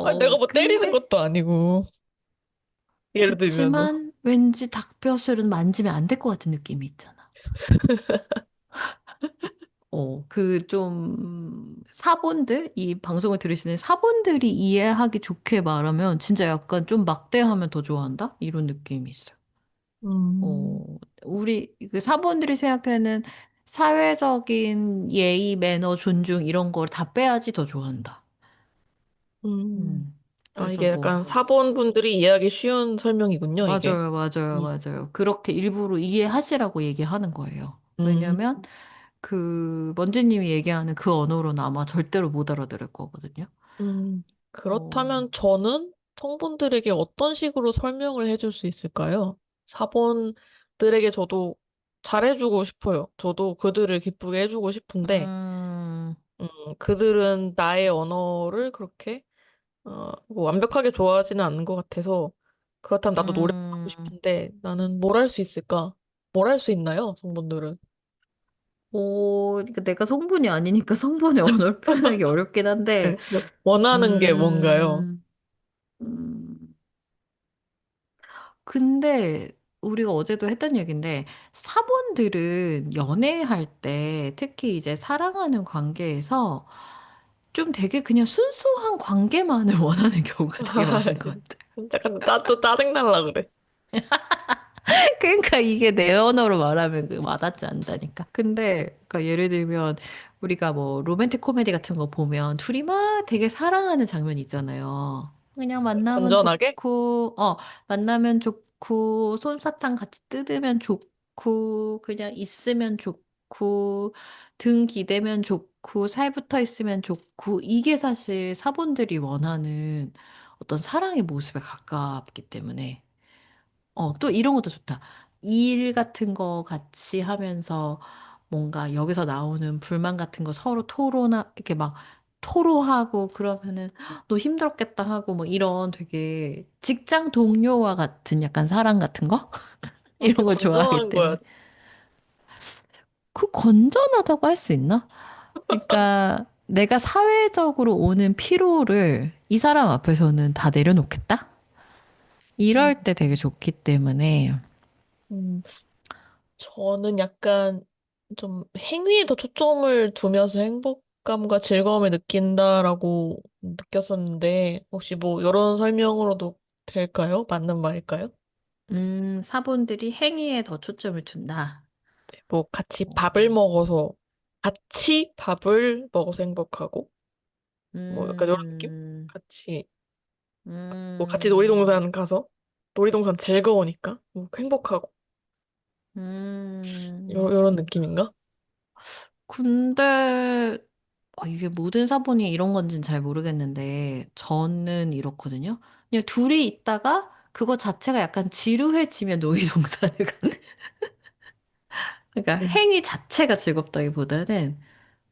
아니, 내가 뭐 때리는 근데, 것도 아니고. 예를 들면은. 그치만, 왠지 닭뼈슬은 만지면 안 될 것 같은 느낌이 있잖아. 그 좀, 사본들, 이 방송을 들으시는 사본들이 이해하기 좋게 말하면, 진짜 약간 좀 막대하면 더 좋아한다? 이런 느낌이 있어요. 음, 어, 우리 그 사본들이 생각하는 사회적인 예의, 매너, 존중 이런 걸 다 빼야지 더 좋아한다. 음. 음. 아, 그래서 이게 뭐 약간 사본분들이 이해하기 쉬운 설명이군요, 이게. 맞아요, 맞아요, 음. 맞아요. 그렇게 일부러 이해하시라고 얘기하는 거예요. 음. 왜냐면 그 먼지님이 얘기하는 그 언어로는 아마 절대로 못 알아들을 거거든요. 어, 그렇다면 저는 성분들에게 어떤 식으로 설명을 해줄 수 있을까요? 사본들에게 저도 잘해주고 싶어요. 저도 그들을 기쁘게 해주고 싶은데, 음, 그들은 나의 언어를 그렇게, 뭐 완벽하게 좋아하지는 않는 것 같아서, 그렇다면 나도 노력하고 음, 싶은데, 나는 뭘 할 수 있을까? 뭘 할 수 있나요, 성분들은? 그러니까 내가 성분이 아니니까 성분의 언어를 표현하기 어렵긴 한데, 네. 원하는 게 뭔가요? 음, 음, 근데 우리가 어제도 했던 얘기인데 사본들은 연애할 때 특히 이제 사랑하는 관계에서 좀 되게 그냥 순수한 관계만을 원하는 경우가 되게 많은 것 같아. 잠깐, 나또 짜증날라 그래. 그러니까 이게 내 언어로 말하면 그 와닿지 않다니까. 근데 그러니까 예를 들면 우리가 뭐 로맨틱 코미디 같은 거 보면 둘이 막 되게 사랑하는 장면 있잖아요. 그냥 만나면 건전하게? 좋고, 만나면 좋고, 솜사탕 같이 뜯으면 좋고, 그냥 있으면 좋고, 등 기대면 좋고, 살 붙어 있으면 좋고, 이게 사실 사본들이 원하는 어떤 사랑의 모습에 가깝기 때문에. 또 이런 것도 좋다. 일 같은 거 같이 하면서 뭔가 여기서 나오는 불만 같은 거 서로 이렇게 막 토로하고 그러면은 "헉, 너 힘들었겠다 하고 뭐 이런 되게 직장 동료와 같은 약간 사랑 같은 거? 그게 이런 걸 좋아하기 건전한 거야. 때문에. 그 건전하다고 할 수 있나? 그러니까 내가 사회적으로 오는 피로를 이 사람 앞에서는 다 내려놓겠다? 음, 이럴 때 되게 좋기 때문에. 음, 저는 약간 좀 행위에 더 초점을 두면서 행복감과 즐거움을 느낀다라고 느꼈었는데, 혹시 뭐 이런 설명으로도 될까요? 맞는 말일까요? 사본들이 행위에 더 초점을 둔다. 뭐 같이 밥을 어, 먹어서, 같이 밥을 먹어서 행복하고, 뭐 약간 이런 느낌? 음, 같이, 뭐 같이 음, 놀이동산 가서, 놀이동산 즐거우니까, 뭐 행복하고, 음. 요런 느낌인가? 근데, 이게 모든 사본이 이런 건지는 잘 모르겠는데, 저는 이렇거든요. 그냥 둘이 있다가 그거 자체가 약간 지루해지면 놀이동산을 가는. 그러니까 음. 행위 자체가 즐겁다기보다는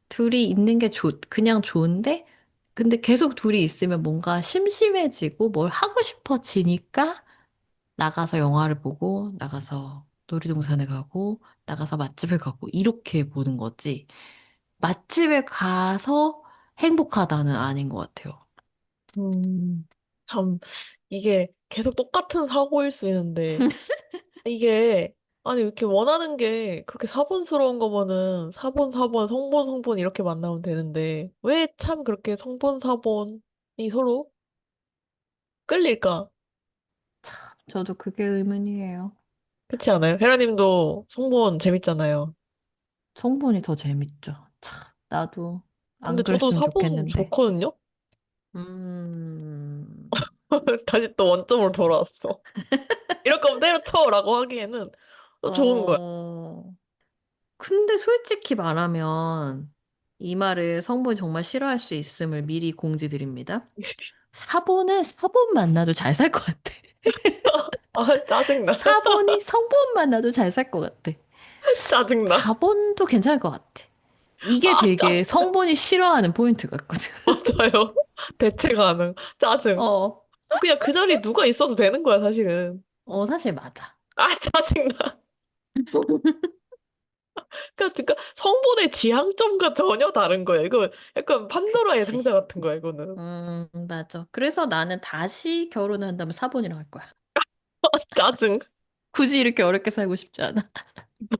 둘이 있는 게 그냥 좋은데, 근데 계속 둘이 있으면 뭔가 심심해지고 뭘 하고 싶어지니까 나가서 영화를 보고, 나가서 놀이동산에 가고, 나가서 맛집을 가고, 이렇게 보는 거지. 맛집에 가서 행복하다는 아닌 것 같아요. 음, 참, 이게 계속 똑같은 사고일 수 있는데, 이게, 아니, 이렇게 원하는 게 그렇게 사본스러운 거면은 사본, 사본, 성본, 성본 이렇게 만나면 되는데, 왜 참 그렇게 성본, 사본이 서로 끌릴까? 저도 그게 의문이에요. 그렇지 않아요? 헤라님도 성본 재밌잖아요. 성분이 더 재밌죠. 참, 나도 근데 안 저도 그랬으면 사본 좋겠는데. 좋거든요? 음, 다시 또 원점으로 돌아왔어. 이럴 거면 때려쳐라고 하기에는 또 좋은 거야. 어, 근데 솔직히 말하면 이 말을 성분이 정말 싫어할 수 있음을 미리 공지드립니다. 사본은 사본 만나도 잘 살 것 같아. 아, 짜증나. 사본이 성본 만나도 잘 살 것 같아. 짜증나. 자본도 괜찮을 것 같아. 이게 아, 되게 짜증나. 성본이 싫어하는 포인트 같거든. 맞아요. 대체 가능. 짜증. 어, 그냥 그 자리에 누가 있어도 되는 거야, 사실은. 사실 맞아. 아, 짜증나. 그러니까 성분의 지향점과 전혀 다른 거야. 이거 약간 판도라의 그치. 상자 같은 거야, 이거는. 맞아. 그래서 나는 다시 결혼을 한다면 사본이랑 할 거야. 짜증. 굳이 이렇게 어렵게 살고 싶지 않아.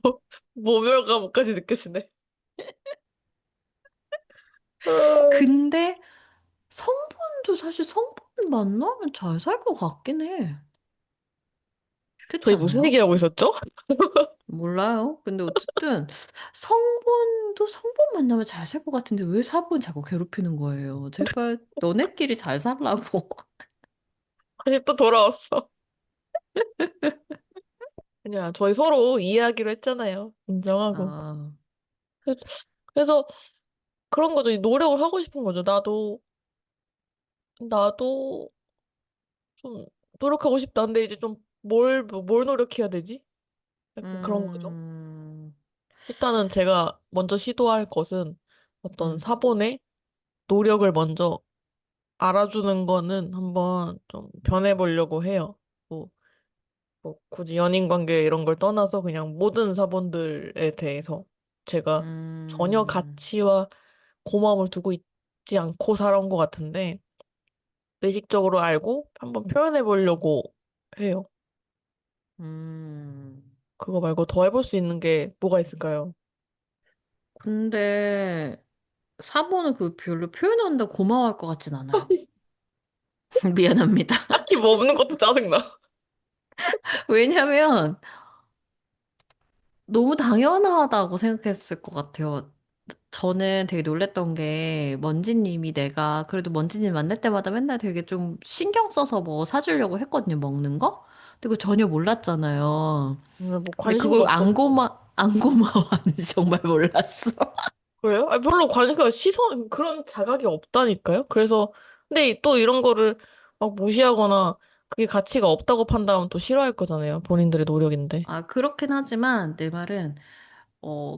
뭐, 모멸감까지 느껴지네. 어, 근데 성분도 사실 성분 만나면 잘 살 것 같긴 해. 그렇지 저희 무슨 않아요? 얘기하고 있었죠? 몰라요. 근데 어쨌든 성분도 성분 만나면 잘 살 것 같은데 왜 사본 자꾸 괴롭히는 거예요? 제발 너네끼리 잘 살라고. 다시 또 돌아왔어. 그냥 저희 서로 이해하기로 했잖아요. 인정하고. 아, 그래서 그래서 그런 거죠. 노력을 하고 싶은 거죠. 나도 좀 노력하고 싶다. 근데 이제 좀 뭘 노력해야 되지? 약간 그런 거죠. 음, 일단은 제가 먼저 시도할 것은 어떤 음, 사본의 노력을 먼저 알아주는 거는 한번 좀 변해보려고 해요. 뭐, 뭐 굳이 연인 관계 이런 걸 떠나서 그냥 모든 사본들에 대해서 제가 전혀 음, 가치와 고마움을 두고 있지 않고 살아온 것 같은데 의식적으로 알고 한번 표현해보려고 해요. 음. 그거 말고 더 해볼 수 있는 게 뭐가 있을까요? 근데 사본은 그 별로 표현한다 고마워할 것 같진 않아요. 미안합니다. 딱히 뭐 없는 것도 짜증나. 왜냐면 너무 당연하다고 생각했을 것 같아요. 저는 되게 놀랬던 게 먼지님이 내가 그래도 먼지님 만날 때마다 맨날 되게 좀 신경 써서 뭐 사주려고 했거든요, 먹는 거. 근데 그거 전혀 몰랐잖아요. 뭐 근데 관심도 그걸 없었고. 안 고마워하는지 정말 몰랐어. 그래요? 아니, 별로 그러니까 시선, 그런 자각이 없다니까요? 그래서, 근데 또 이런 거를 막 무시하거나 그게 가치가 없다고 판단하면 또 싫어할 거잖아요. 본인들의 노력인데. 아, 그렇긴 하지만 내 말은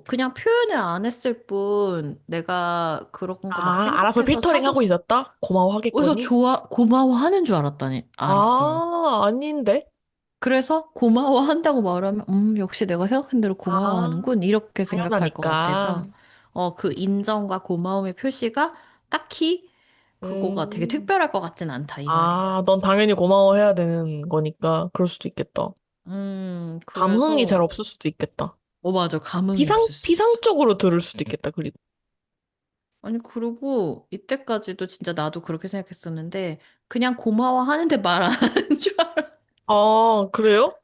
그냥 표현을 안 했을 뿐 내가 그런 거 막 아, 알아서 생각해서 필터링 하고 사줘서 있었다? 그래서 고마워하겠거니? 고마워하는 줄 알았다니, 알았어요. 아, 아닌데? 그래서 고마워한다고 말하면, 역시 내가 생각한 대로 아, 고마워하는군. 이렇게 생각할 것 당연하니까. 같아서, 그 인정과 고마움의 표시가 딱히 그거가 되게 음, 특별할 것 같진 않다, 이 말이에요. 아, 넌 당연히 고마워해야 되는 거니까 그럴 수도 있겠다. 감흥이 잘 그래서, 없을 수도 있겠다. 맞아. 감흥이 없을 수 있어. 비상적으로 들을 수도 있겠다, 그리고. 아니, 그리고 이때까지도 진짜 나도 그렇게 생각했었는데, 그냥 고마워하는데 말 안 하는 줄 알아. 아, 그래요?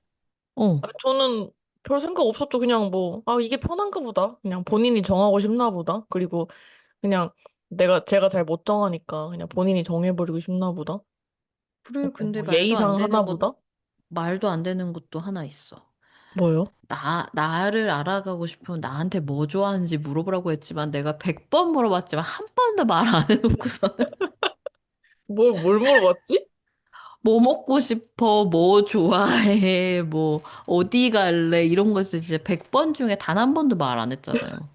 어. 아, 저는 별 생각 없었죠. 그냥 뭐, 아, 이게 편한가 보다. 그냥 본인이 정하고 싶나 보다. 그리고 그냥 제가 잘 못 정하니까 그냥 본인이 정해버리고 싶나 보다. 그래, 약간 근데 뭐 예의상 하나 보다? 말도 안 되는 것도 하나 있어. 뭐요? 나를 알아가고 싶으면 나한테 뭐 좋아하는지 물어보라고 했지만 내가 100번 물어봤지만 한 번도 말 안 해놓고서는 뭘 물어봤지? 뭐 먹고 싶어, 뭐 좋아해, 뭐 어디 갈래 이런 거에서 진짜 100번 중에 단 한 번도 말 안 했잖아요.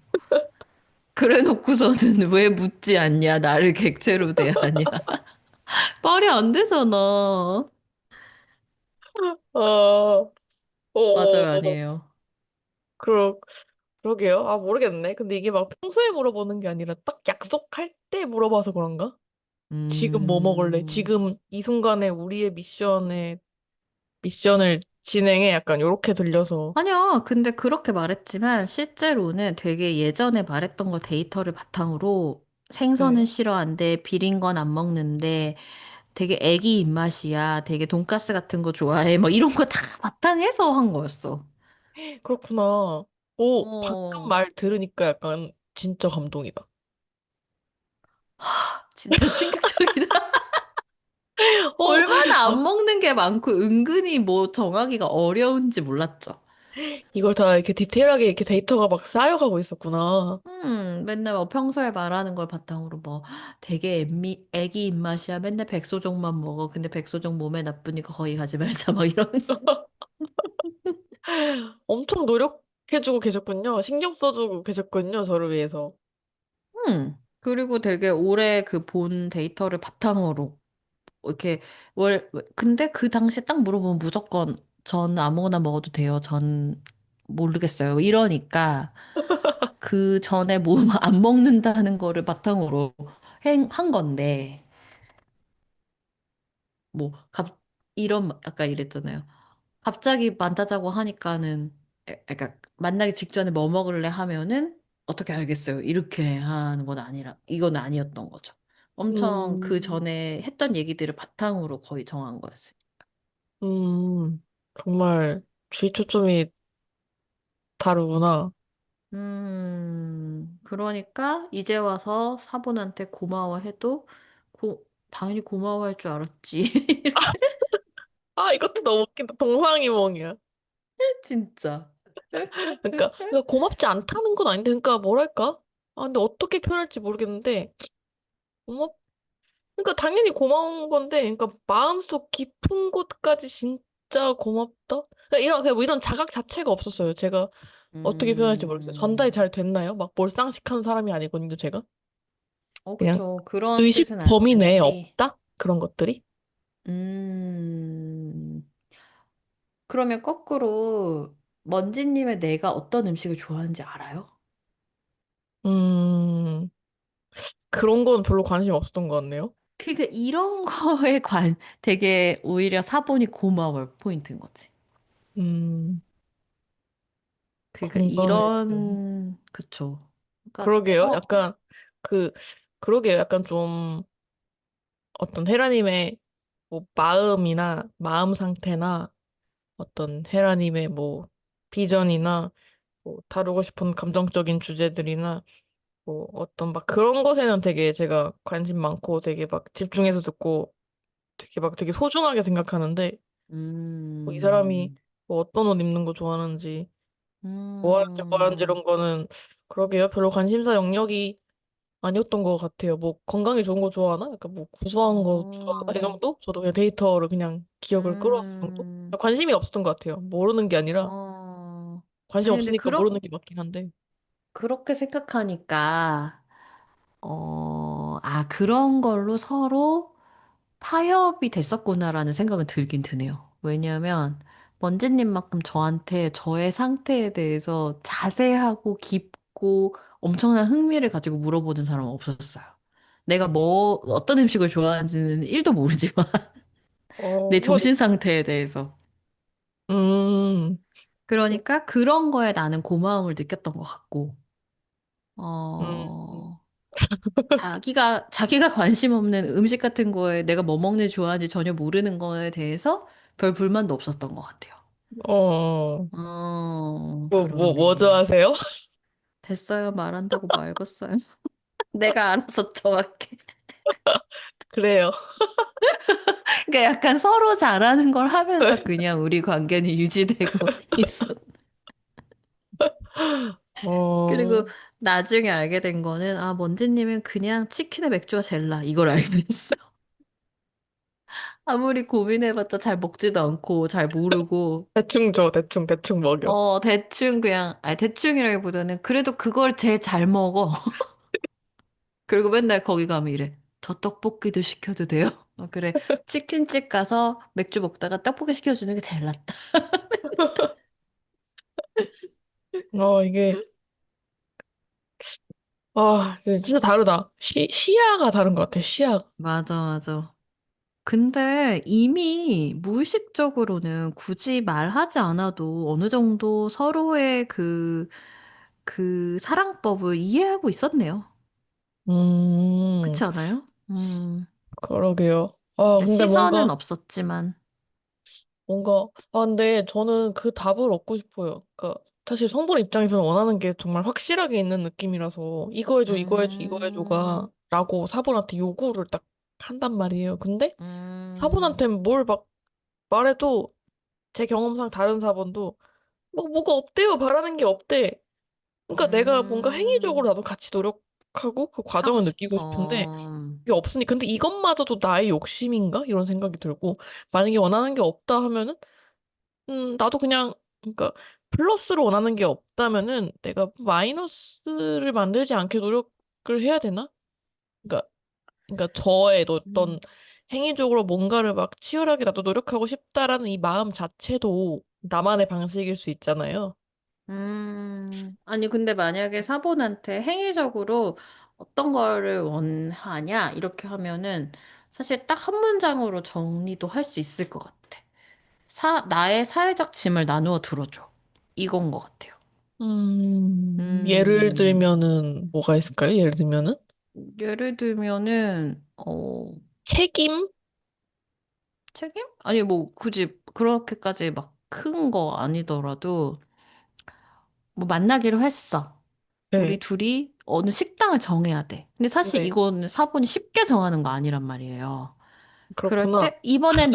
그래 놓고서는 왜 묻지 않냐, 나를 객체로 대하냐. 말이 안 되잖아. 아, 어, 맞아요, 아니에요. 그러게요. 아, 모르겠네. 근데 이게 막 평소에 물어보는 게 아니라 딱 약속할 때 물어봐서 그런가? 지금 뭐 먹을래? 음, 지금 이 순간에 우리의 미션을 진행해. 약간 요렇게 들려서. 아니야. 근데 그렇게 말했지만 실제로는 되게 예전에 말했던 거 데이터를 바탕으로 생선은 네. 싫어한대, 비린 건 안 먹는데 되게 애기 입맛이야. 되게 돈가스 같은 거 좋아해. 뭐 이런 거 다 바탕해서 한 거였어. 그렇구나. 오, 방금 어, 말 들으니까 약간 진짜 감동이다. 진짜 충격적이다. 어, 얼마나 안 아, 먹는 게 많고 은근히 뭐 정하기가 어려운지 몰랐죠. 이걸 다 이렇게 디테일하게 이렇게 데이터가 막 쌓여가고 있었구나. 맨날 뭐 평소에 말하는 걸 바탕으로 뭐 되게 애기 입맛이야. 맨날 백소종만 먹어. 근데 백소종 몸에 나쁘니까 거기 가지 말자. 막 이런. 엄청 노력해주고 계셨군요. 신경 써주고 계셨군요. 저를 위해서. 그리고 되게 오래 그 본 데이터를 바탕으로 이렇게 근데 그 당시에 딱 물어보면 무조건 전 아무거나 먹어도 돼요. 전 모르겠어요. 이러니까 그 전에 뭐 안 먹는다는 거를 바탕으로 한 건데 뭐 아까 이랬잖아요. 갑자기 만나자고 하니까는 그러니까 만나기 직전에 뭐 먹을래 하면은 어떻게 알겠어요. 이렇게 하는 건 아니라 이건 아니었던 거죠. 엄청 그 음, 전에 했던 얘기들을 바탕으로 거의 정한 거였어요. 정말 주의 초점이 다르구나. 그러니까 이제 와서 사본한테 고마워해도 당연히 고마워할 줄 알았지. 아, 이것도 너무 웃긴다. 동상이몽이야. 진짜. 그러니까 고맙지 않다는 건 아닌데, 그러니까 뭐랄까? 아, 근데 어떻게 표현할지 모르겠는데, 고맙, 그러니까 당연히 고마운 건데, 그러니까 마음속 깊은 곳까지 진짜 고맙다? 그냥 뭐 이런 자각 자체가 없었어요. 제가 어떻게 표현할지 모르겠어요. 전달이 음, 잘 됐나요? 막 몰상식한 사람이 아니거든요, 제가. 그냥 그쵸. 그런 의식 뜻은 범위 내에 아닌데. 없다? 그런 것들이? 음, 그러면 거꾸로 먼지님의 내가 어떤 음식을 좋아하는지 알아요? 음, 그런 건 별로 관심이 없었던 것 같네요. 그러니까 이런 거에 되게 오히려 사본이 고마울 포인트인 거지. 음, 그러니까 건강해지는. 이런, 그쵸. 그러니까, 그러게요. 약간, 그, 그러게요. 약간 좀, 어떤 헤라님의 뭐 마음이나 마음 상태나 어떤 헤라님의 뭐 비전이나 뭐 다루고 싶은 감정적인 주제들이나 뭐 어떤 막 그런 것에는 되게 제가 관심 많고 되게 막 집중해서 듣고 되게 막 되게 소중하게 생각하는데 뭐이 사람이 음, 뭐 어떤 옷 입는 거 좋아하는지 뭐 하는지 음, 이런 거는 그러게요. 별로 관심사 영역이 아니었던 것 같아요. 뭐 건강에 좋은 거 좋아하나? 약간 뭐 구수한 거 좋아하나? 이 어, 정도? 저도 그냥 데이터를 그냥 기억을 끌어서 정도? 음, 관심이 없었던 것 같아요. 모르는 게 아니라 어. 관심 아니, 근데 없으니까 모르는 게 맞긴 한데. 그렇게 생각하니까, 그런 걸로 서로 타협이 됐었구나라는 생각은 들긴 드네요. 왜냐하면 먼지님만큼 저한테 저의 상태에 대해서 자세하고 깊고 엄청난 흥미를 가지고 물어보는 사람은 없었어요. 내가 어떤 음식을 좋아하는지는 1도 모르지만 내 한번, 정신 상태에 대해서. 음, 그러니까 그런 거에 나는 고마움을 느꼈던 것 같고, 음, 어, 자기가 관심 없는 음식 같은 거에 내가 뭐 먹는지 좋아하는지 전혀 모르는 거에 대해서 별 불만도 없었던 것 같아요. 어, 뭐 그러네. 좋아하세요? 됐어요. 말한다고 말겠어요. 내가 알아서 정확해. 그래요. 그러니까 약간 서로 잘하는 걸 하면서 그냥 우리 관계는 유지되고 있어. 그리고 어, 나중에 알게 된 거는, 먼지님은 그냥 치킨에 맥주가 제일 나. 이걸 알게 됐어. 아무리 고민해봤자 잘 먹지도 않고, 잘 모르고, 대충 줘, 대충 먹여. 대충 그냥, 대충이라기보다는 그래도 그걸 제일 잘 먹어. 그리고 맨날 거기 가면 이래. 저 떡볶이도 시켜도 돼요? 그래. 치킨집 가서 맥주 먹다가 떡볶이 시켜주는 게 제일 낫다. 이게. 아, 진짜 다르다. 시야가 다른 것 같아, 시야가. 맞아, 맞아. 근데 이미 무의식적으로는 굳이 말하지 않아도 어느 정도 서로의 그 사랑법을 이해하고 있었네요. 음, 그렇지 않아요? 그러게요. 아, 근데 시선은 뭔가, 없었지만, 근데 저는 그 답을 얻고 싶어요. 그러니까, 사실 성분 입장에서는 원하는 게 정말 확실하게 있는 느낌이라서, 이거 해줘, 이거 해줘, 이거 해줘가, 라고 사본한테 요구를 딱 한단 말이에요. 근데 음, 사본한테 뭘 막 말해도, 제 경험상 다른 사본도, 뭐가 없대요. 바라는 게 없대. 그러니까 내가 뭔가 행위적으로 음, 나도 같이 노력하고 그 하고 과정을 느끼고 싶은데, 싶어. 이게 없으니 근데 이것마저도 나의 욕심인가? 이런 생각이 들고 만약에 원하는 게 없다 하면은 나도 그냥 그러니까 플러스로 원하는 게 없다면은 내가 마이너스를 만들지 않게 노력을 해야 되나? 그러니까 저의 어떤 음. 행위적으로 뭔가를 막 치열하게 나도 노력하고 싶다라는 이 마음 자체도 나만의 방식일 수 있잖아요. 아니, 근데 만약에 사본한테 행위적으로 어떤 거를 원하냐, 이렇게 하면은 사실 딱 한 문장으로 정리도 할 수 있을 것 같아. 나의 사회적 짐을 나누어 들어줘. 이건 것 같아요. 예를 음, 들면은 뭐가 있을까요? 예를 들면은 예를 들면은, 책임? 책임? 아니, 뭐, 굳이 그렇게까지 막 큰 거 아니더라도, 뭐, 만나기로 했어. 우리 네, 둘이 어느 식당을 정해야 돼. 근데 사실 네, 이거는 사본이 쉽게 정하는 거 아니란 말이에요. 그럴 그렇구나. 때, 이번엔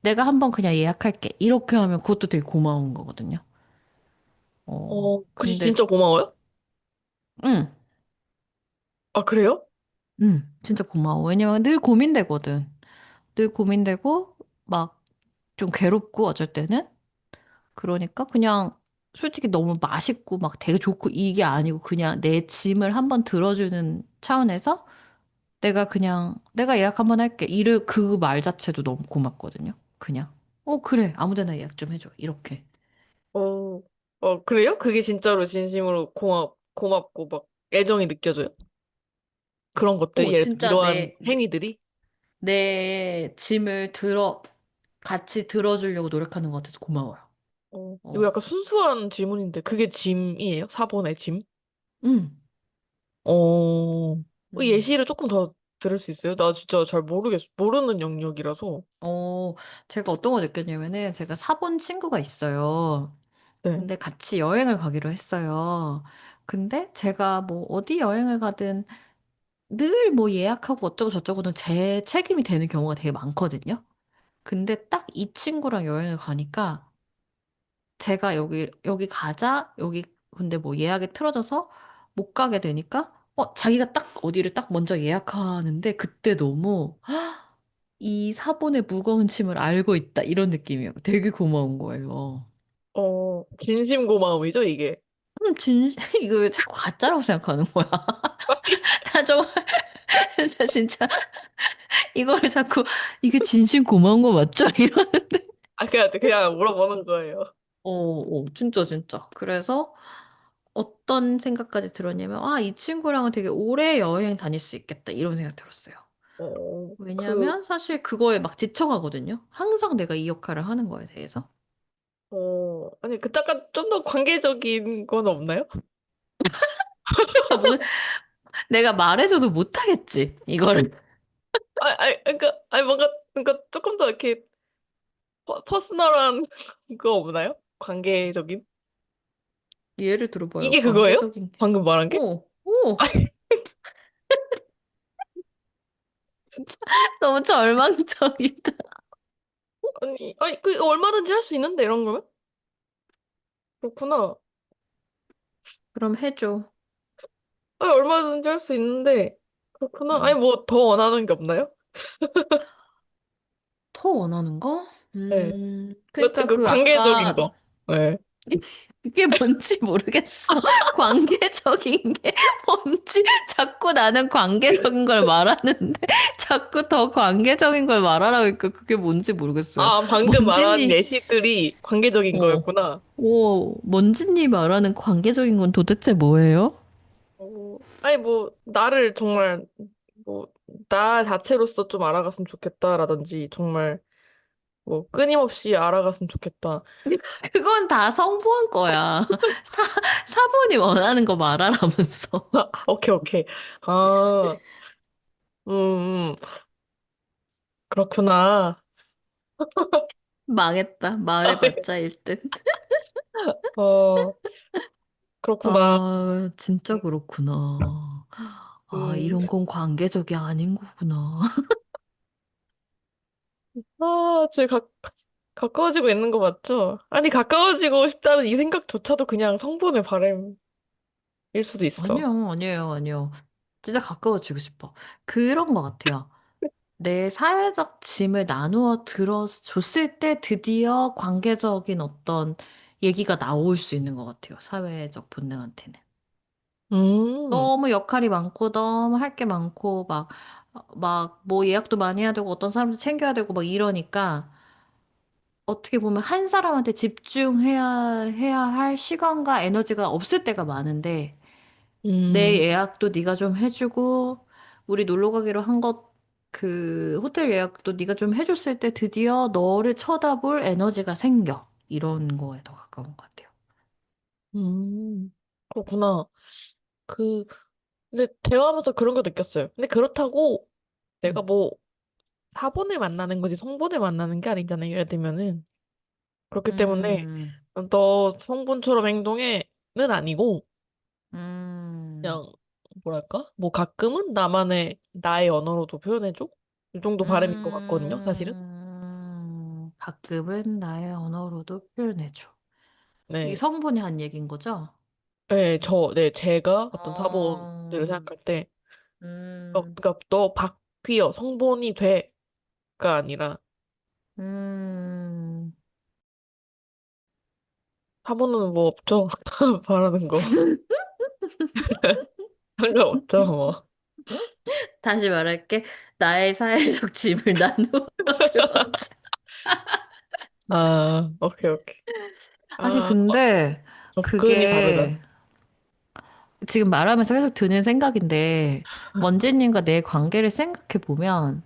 내가 한번 그냥 예약할게. 이렇게 하면 그것도 되게 고마운 거거든요. 그치, 근데, 진짜 고마워요? 응, 아, 그래요? 응, 진짜 고마워. 왜냐면 늘 고민되거든. 늘 고민되고, 막 좀 괴롭고, 어쩔 때는. 그러니까 그냥 솔직히 너무 맛있고 막 되게 좋고 이게 아니고 그냥 내 짐을 한번 들어주는 차원에서 내가 예약 한번 할게. 그 말 자체도 너무 고맙거든요. 그냥. 그래. 아무 데나 예약 좀 해줘. 이렇게. 어, 그래요? 그게 진짜로 진심으로 고맙고 막 애정이 느껴져요? 그런 것들이, 예를 들어 진짜 이러한 행위들이? 내 짐을 같이 들어주려고 노력하는 것 같아서 고마워요. 이거 어. 약간 순수한 질문인데, 그게 짐이에요? 사본의 짐? 음. 음. 예시를 조금 더 들을 수 있어요? 나 진짜 잘 모르는 영역이라서. 어, 제가 어떤 거 느꼈냐면은 제가 사본 친구가 있어요. 네. 근데 같이 여행을 가기로 했어요. 근데 제가 뭐 어디 여행을 가든 늘 뭐 예약하고 어쩌고 저쩌고는 제 책임이 되는 경우가 되게 많거든요. 근데 딱 이 친구랑 여행을 가니까 제가 여기 가자. 근데 뭐 예약이 틀어져서 못 가게 되니까 자기가 딱 어디를 딱 먼저 예약하는데 그때 너무 이 사본의 무거운 짐을 알고 있다. 이런 느낌이에요. 되게 고마운 거예요. 진심 고마움이죠, 이게. 이거 왜 자꾸 가짜라고 생각하는 거야? 나 정말, 나 진짜, 이거를 자꾸, 이게 진심 고마운 거 맞죠? 이러는데. 그냥 물어보는 거예요. 진짜, 진짜. 그래서 어떤 생각까지 들었냐면, 이 친구랑은 되게 오래 여행 다닐 수 있겠다. 이런 생각 들었어요. 그, 왜냐면 사실 그거에 막 지쳐가거든요. 항상 내가 이 역할을 하는 거에 대해서. 아니, 약간 좀 더 관계적인 건 없나요? 아, 뭐, 내가 말해줘도 못하겠지. 이거를. 뭔가 조금 더 이렇게 퍼스널한 거 없나요? 관계적인? 예를 들어봐요. 이게 그거예요? 관계적인 게. 방금 말한 게? 너무 절망적이다. 얼마든지 할 수 있는데, 이런 거면? 그렇구나. 그럼 해줘. 얼마든지 할 수 있는데, 그렇구나. 음. 뭐, 더 원하는 게 없나요? 더 원하는 거? 네. 그러니까 그 그 관계적인 아까 거. 네. 그게 뭔지 모르겠어. 관계적인 게 뭔지 자꾸 나는 관계적인 걸 말하는데 자꾸 더 관계적인 걸 말하라고 하니까 그게 뭔지 모르겠어요. 방금 말한 먼지님, 예시들이 관계적인 어, 거였구나. 먼지님 말하는 관계적인 건 도대체 뭐예요? 아니, 뭐, 나를 정말, 뭐, 나 자체로서 좀 알아갔으면 좋겠다라든지, 정말, 뭐, 끊임없이 알아갔으면 좋겠다. 그건 다 성분 거야. 사, 사본이 원하는 거 말하라면서. 오케이, 오케이. 아, 음, 그렇구나. 망했다. 말해봤자 1등. 어, 그렇구나. 아, 진짜 그렇구나. 아, 음, 이런 건 관계적이 아닌 거구나. 가까워지고 있는 거 맞죠? 아니, 가까워지고 싶다는 이 생각조차도 그냥 성분의 바람일 수도 있어. 아니요, 아니에요, 아니요. 진짜 가까워지고 싶어. 그런 것 같아요. 내 사회적 짐을 나누어 들어줬을 때 드디어 관계적인 어떤 얘기가 나올 수 있는 것 같아요. 사회적 본능한테는. 음, 너무 역할이 많고, 너무 할 게 많고, 뭐 예약도 많이 해야 되고, 어떤 사람도 챙겨야 되고, 막 이러니까, 어떻게 보면 한 사람한테 해야 할 시간과 에너지가 없을 때가 많은데, 내 음, 예약도 네가 좀 해주고 우리 놀러 가기로 한 그 호텔 예약도 네가 좀 해줬을 때 드디어 너를 쳐다볼 에너지가 생겨. 이런 거에 더 가까운 것 같아요. 그렇구나. 그, 근데 대화하면서 그런 거 느꼈어요. 근데 그렇다고 내가 음. 뭐 사본을 만나는 거지 성본을 만나는 게 아니잖아요. 예를 들면은. 그렇기 때문에 음, 너 성본처럼 행동해는 아니고 음, 그냥 뭐랄까? 뭐 가끔은 나의 언어로도 표현해줘? 이 정도 바람인 것 같거든요, 사실은. 가끔은 나의 언어로도 표현해줘. 이게 네. 성분이 한 얘기인 거죠? 네, 제가 어떤 사본들을 어, 생각할 때, 음, 그러니까 너 바뀌어, 성본이 돼가 아니라, 음. 사본은 뭐 없죠? 바라는 거. 상관없죠, 뭐. 다시 말할게. 나의 사회적 짐을 나누어 들어줘. 오케이, 오케이. 아니, 아, 근데 접근이 다르다. 그게 지금 말하면서 계속 드는 생각인데, 먼지님과 내 관계를 생각해 보면,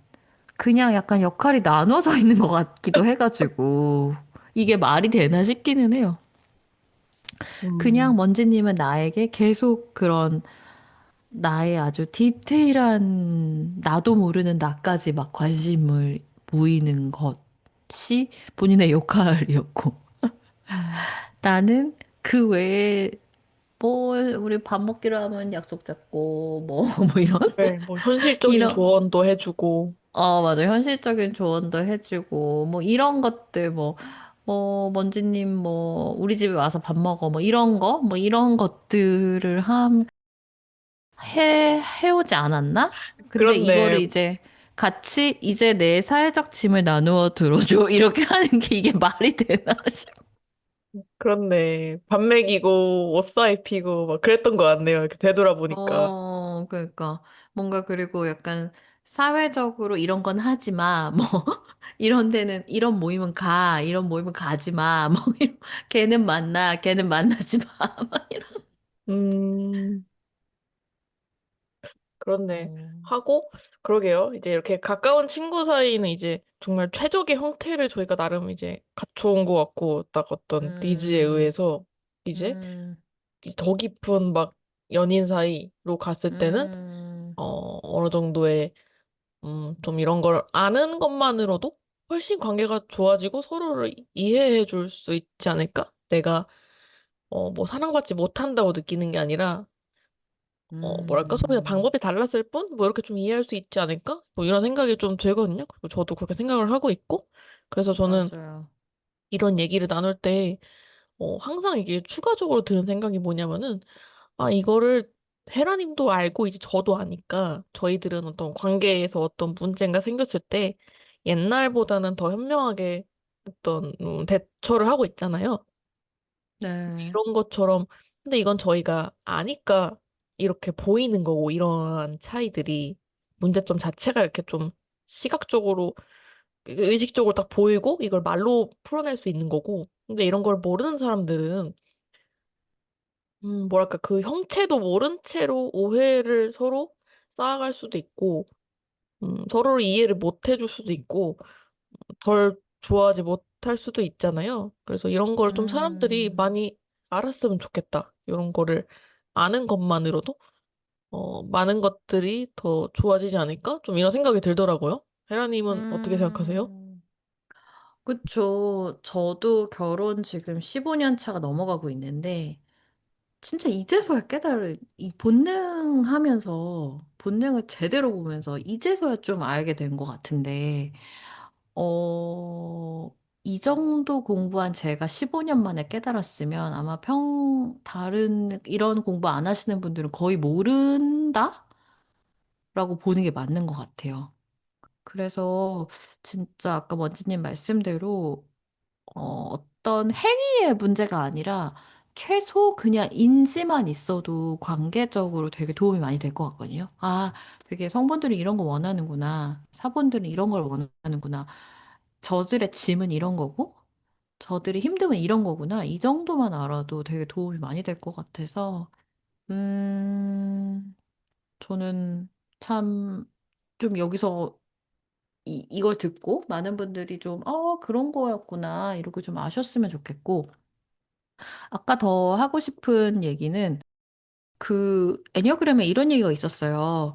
그냥 약간 역할이 나눠져 있는 것 같기도 해가지고, 이게 말이 되나 싶기는 해요. 그냥 음, 먼지님은 나에게 계속 그런 나의 아주 디테일한 나도 모르는 나까지 막 관심을 보이는 것이 본인의 역할이었고, 나는 그 외에 뭐 우리 밥 먹기로 하면 약속 잡고 뭐 이런 네, 뭐, 현실적인 이런 조언도 해주고, 맞아, 현실적인 조언도 해주고 뭐 이런 것들 뭐 먼지님 뭐 우리 집에 와서 밥 먹어 뭐 이런 거 뭐 이런 것들을 함 해오지 않았나? 근데 그렇네. 이거를 이제 같이 이제 내 사회적 짐을 나누어 들어줘 이렇게 하는 게 이게 말이 되나 싶어. 그렇네. 밥 먹이고, 옷 사입히고, 막 그랬던 것 같네요. 이렇게 되돌아보니까. 그러니까 뭔가 그리고 약간 사회적으로 이런 건 하지 마. 뭐 이런 데는 이런 모임은 가. 이런 모임은 가지 마. 뭐 걔는 만나. 걔는 만나지 마. 막 이런. 음, 그렇네. 어, 하고, 그러게요. 이제 이렇게 가까운 친구 사이는 이제 정말 최적의 형태를 저희가 나름 이제 갖춰온 것 같고, 딱 어떤 니즈에 음, 의해서 이제 음, 이더 깊은 막 연인 사이로 갔을 때는, 음, 어느 정도의, 좀 이런 걸 아는 것만으로도 훨씬 관계가 좋아지고 서로를 이해해 줄 수 있지 않을까? 내가, 뭐 사랑받지 못한다고 느끼는 게 아니라, 뭐랄까, 서로 그냥 음, 방법이 달랐을 뿐? 뭐 이렇게 좀 이해할 수 있지 않을까? 뭐 이런 생각이 좀 들거든요. 그리고 저도 그렇게 생각을 하고 있고. 그래서 저는 맞아요. 이런 얘기를 나눌 때, 항상 이게 추가적으로 드는 생각이 뭐냐면은, 이거를 헤라님도 알고 이제 저도 아니까 저희들은 어떤 관계에서 어떤 문제가 생겼을 때 옛날보다는 더 현명하게 어떤 대처를 하고 있잖아요. 네. 이런 것처럼 근데 이건 저희가 아니까 이렇게 보이는 거고 이러한 차이들이 문제점 자체가 이렇게 좀 시각적으로 의식적으로 딱 보이고 이걸 말로 풀어낼 수 있는 거고 근데 이런 걸 모르는 사람들은 뭐랄까, 그 형체도 모른 채로 오해를 서로 쌓아갈 수도 있고, 서로를 이해를 못 해줄 수도 있고, 덜 좋아하지 못할 수도 있잖아요. 그래서 이런 걸 좀 사람들이 음, 많이 알았으면 좋겠다. 이런 거를 아는 것만으로도, 많은 것들이 더 좋아지지 않을까? 좀 이런 생각이 들더라고요. 헤라님은 어떻게 생각하세요? 음, 그쵸. 저도 결혼 지금 15년 차가 넘어가고 있는데, 진짜 이제서야 이 본능하면서, 본능을 제대로 보면서, 이제서야 좀 알게 된 것 같은데, 어, 이 정도 공부한 제가 15년 만에 깨달았으면 아마 다른, 이런 공부 안 하시는 분들은 거의 모른다? 라고 보는 게 맞는 것 같아요. 그래서 진짜 아까 먼지님 말씀대로 어떤 행위의 문제가 아니라 최소 그냥 인지만 있어도 관계적으로 되게 도움이 많이 될 것 같거든요. 아, 되게 성분들이 이런 거 원하는구나. 사본들은 이런 걸 원하는구나. 저들의 짐은 이런 거고, 저들이 힘듦은 이런 거구나. 이 정도만 알아도 되게 도움이 많이 될 것 같아서, 저는 참 좀 여기서 이걸 듣고 많은 분들이 좀, 그런 거였구나. 이렇게 좀 아셨으면 좋겠고, 아까 더 하고 싶은 얘기는 그 애니어그램에 이런 얘기가 있었어요.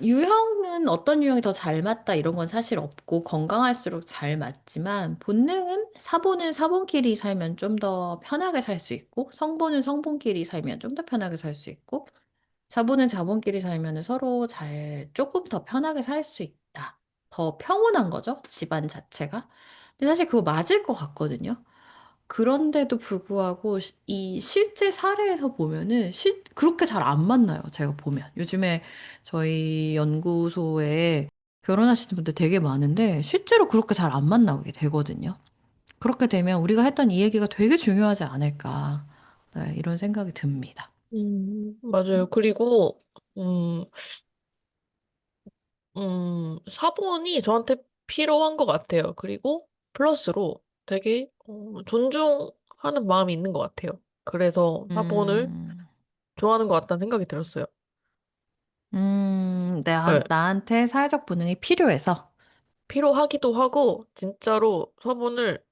유형은 어떤 유형이 더 잘 맞다 이런 건 사실 없고 건강할수록 잘 맞지만 본능은 사본은 사본끼리 살면 좀 더 편하게 살 수 있고 성본은 성본끼리 살면 좀 더 편하게 살 수 있고 자본은 자본끼리 살면 서로 조금 더 편하게 살 수 있다. 더 평온한 거죠, 집안 자체가. 근데 사실 그거 맞을 것 같거든요. 그런데도 불구하고 이 실제 사례에서 보면은 그렇게 잘 안 만나요. 제가 보면. 요즘에 저희 연구소에 결혼하시는 분들 되게 많은데 실제로 그렇게 잘 안 만나게 되거든요. 그렇게 되면 우리가 했던 이 얘기가 되게 중요하지 않을까. 네, 이런 생각이 듭니다. 맞아요. 그리고, 사본이 저한테 필요한 것 같아요. 그리고 플러스로 되게 존중하는 마음이 있는 것 같아요. 그래서 사본을 음, 좋아하는 것 같다는 생각이 들었어요. 네. 나한테 사회적 본능이 필요해서. 필요하기도 하고 진짜로 사본을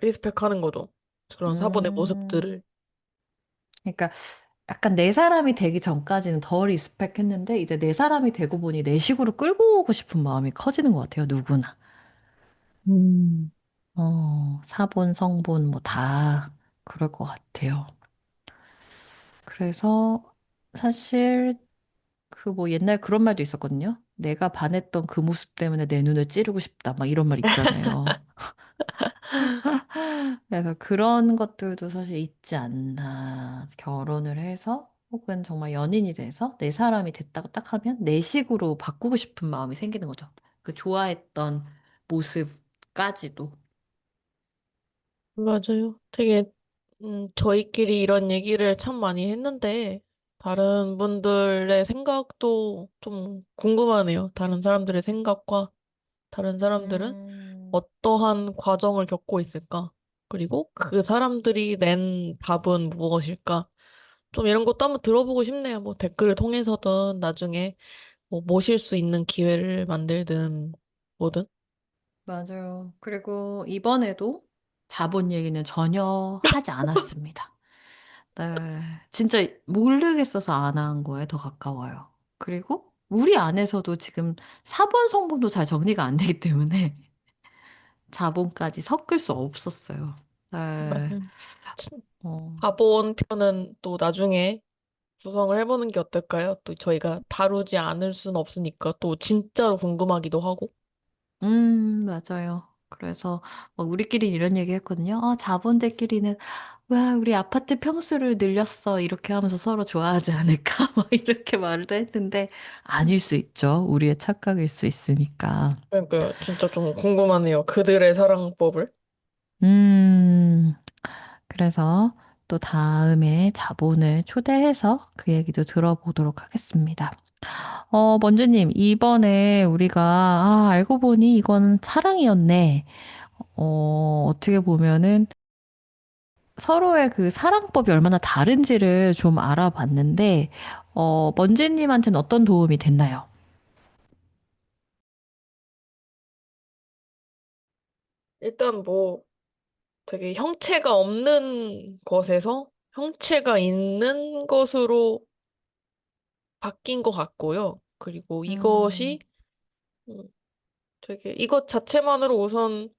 리스펙하는 거죠. 그런 사본의 음, 모습들을. 그러니까 약간 내 사람이 되기 전까지는 더 리스펙했는데 이제 내 사람이 되고 보니 내 식으로 끌고 오고 싶은 마음이 커지는 것 같아요, 누구나. 음. 사본, 성본 뭐 다 그럴 것 같아요. 그래서 사실 그 뭐 옛날 그런 말도 있었거든요. 내가 반했던 그 모습 때문에 내 눈을 찌르고 싶다. 막 이런 말 있잖아요. 그래서 그런 것들도 사실 있지 않나. 결혼을 해서 혹은 정말 연인이 돼서 내 사람이 됐다고 딱 하면 내 식으로 바꾸고 싶은 마음이 생기는 거죠. 그 좋아했던 모습까지도. 맞아요. 되게 저희끼리 이런 얘기를 참 많이 했는데 다른 분들의 생각도 좀 궁금하네요. 다른 사람들의 생각과 다른 사람들은 음, 어떠한 과정을 겪고 있을까? 그리고 그 사람들이 낸 답은 무엇일까? 좀 이런 것도 한번 들어보고 싶네요. 뭐 댓글을 통해서든 나중에 뭐 모실 수 있는 기회를 만들든 뭐든. 맞아요. 그리고 이번에도 자본 얘기는 전혀 하지 않았습니다. 네, 진짜 모르겠어서 안 한 거에 더 가까워요. 그리고 우리 안에서도 지금 사본 성분도 잘 정리가 안 되기 때문에 자본까지 섞을 수 없었어요. 네, 맞아요. 어, 가본 편은 또 나중에 구성을 해보는 게 어떨까요? 또 저희가 다루지 않을 수는 없으니까 또 진짜로 궁금하기도 하고. 맞아요. 그래서 막 우리끼리 이런 얘기 했거든요. 자본들끼리는 와, 우리 아파트 평수를 늘렸어. 이렇게 하면서 서로 좋아하지 않을까? 막 이렇게 말도 했는데 아닐 수 있죠. 우리의 착각일 수 있으니까. 그러니까 진짜 좀 궁금하네요. 그들의 사랑법을. 음, 그래서 또 다음에 자본을 초대해서 그 얘기도 들어보도록 하겠습니다. 먼저님, 이번에 우리가, 알고 보니 이건 사랑이었네. 어떻게 보면은 서로의 그 사랑법이 얼마나 다른지를 좀 알아봤는데, 먼지님한테는 어떤 도움이 됐나요? 일단 뭐 되게 형체가 없는 것에서 형체가 있는 것으로 바뀐 것 같고요. 그리고 이것이 음, 음, 되게 이것 자체만으로 우선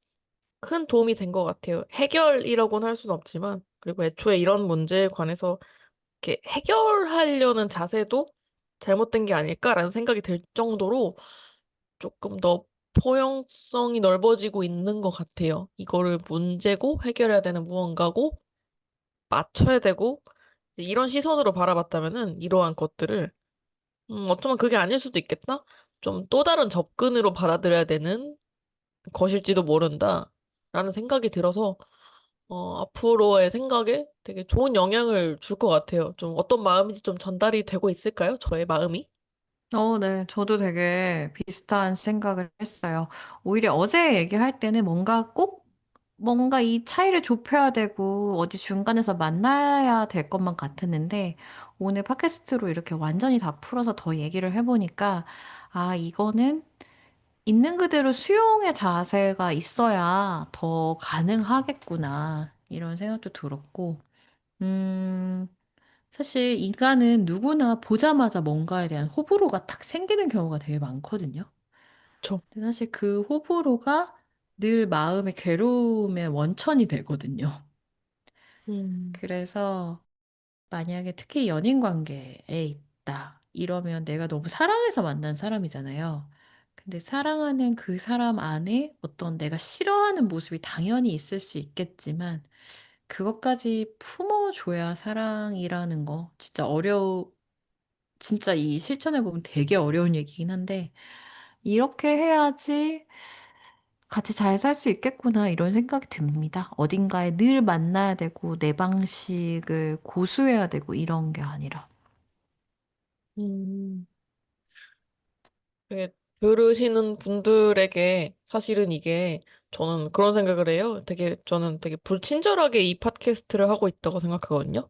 큰 도움이 된 것 같아요. 해결이라고는 할 수는 없지만, 그리고 애초에 이런 문제에 관해서 이렇게 해결하려는 자세도 잘못된 게 아닐까라는 생각이 들 정도로 조금 더 포용성이 넓어지고 있는 것 같아요. 이거를 문제고 해결해야 되는 무언가고 맞춰야 되고 이런 시선으로 바라봤다면은 이러한 것들을 어쩌면 그게 아닐 수도 있겠다? 좀 또 다른 접근으로 받아들여야 되는 것일지도 모른다. 라는 생각이 들어서 앞으로의 생각에 되게 좋은 영향을 줄 것 같아요. 좀 어떤 마음인지 좀 전달이 되고 있을까요? 저의 마음이? 네. 저도 되게 비슷한 생각을 했어요. 오히려 어제 얘기할 때는 뭔가 이 차이를 좁혀야 되고, 어디 중간에서 만나야 될 것만 같았는데, 오늘 팟캐스트로 이렇게 완전히 다 풀어서 더 얘기를 해보니까, 아, 이거는 있는 그대로 수용의 자세가 있어야 더 가능하겠구나. 이런 생각도 들었고, 음, 사실 인간은 누구나 보자마자 뭔가에 대한 호불호가 탁 생기는 경우가 되게 많거든요. 저. 근데 사실 그 호불호가 늘 마음의 괴로움의 원천이 되거든요. 음, 그래서 만약에 특히 연인 관계에 있다. 이러면 내가 너무 사랑해서 만난 사람이잖아요. 근데 사랑하는 그 사람 안에 어떤 내가 싫어하는 모습이 당연히 있을 수 있겠지만 그것까지 품어줘야 사랑이라는 거 진짜 이 실천해보면 되게 어려운 얘기긴 한데 이렇게 해야지 같이 잘 살 수 있겠구나 이런 생각이 듭니다. 어딘가에 늘 만나야 되고 내 방식을 고수해야 되고 이런 게 아니라. 음, 되게 들으시는 분들에게 사실은 이게 저는 그런 생각을 해요. 저는 되게 불친절하게 이 팟캐스트를 하고 있다고 생각하거든요.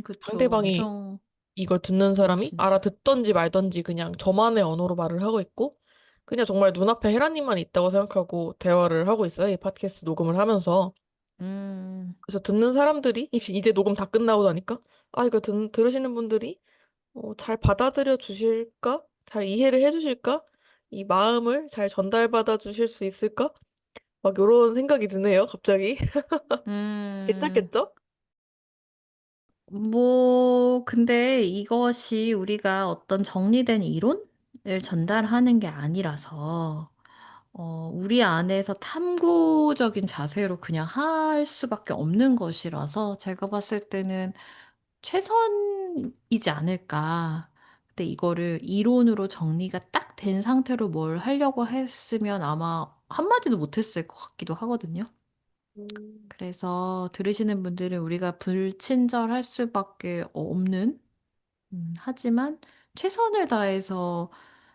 그쵸. 상대방이 엄청 이걸 듣는 사람이 불친절. 알아듣던지 말던지 그냥 저만의 언어로 말을 하고 있고, 그냥 정말 눈앞에 헤라님만 있다고 생각하고 대화를 하고 있어요. 이 팟캐스트 녹음을 하면서. 음, 그래서 듣는 사람들이, 이제 녹음 다 끝나고 나니까, 이거 들으시는 분들이 잘 받아들여 주실까? 잘 이해를 해 주실까? 이 마음을 잘 전달받아 주실 수 있을까? 막 이런 생각이 드네요, 갑자기. 음, 괜찮겠죠? 근데 이것이 우리가 어떤 정리된 이론을 전달하는 게 아니라서, 우리 안에서 탐구적인 자세로 그냥 할 수밖에 없는 것이라서 제가 봤을 때는 최선이지 않을까. 근데 이거를 이론으로 정리가 딱 된 상태로 뭘 하려고 했으면 아마 한마디도 못했을 것 같기도 하거든요. 음, 그래서 들으시는 분들은 우리가 불친절할 수밖에 없는, 하지만 최선을 다해서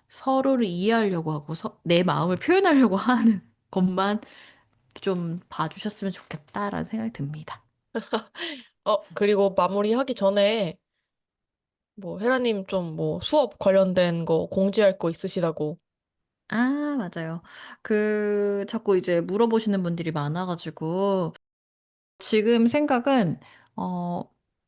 서로를 이해하려고 하고 내 마음을 표현하려고 하는 것만 좀 봐주셨으면 좋겠다라는 생각이 듭니다. 그리고 마무리하기 전에 뭐 헤라님 좀 뭐 수업 관련된 거 공지할 거 있으시다고. 아, 맞아요. 자꾸 이제 물어보시는 분들이 많아가지고, 지금 생각은, 어,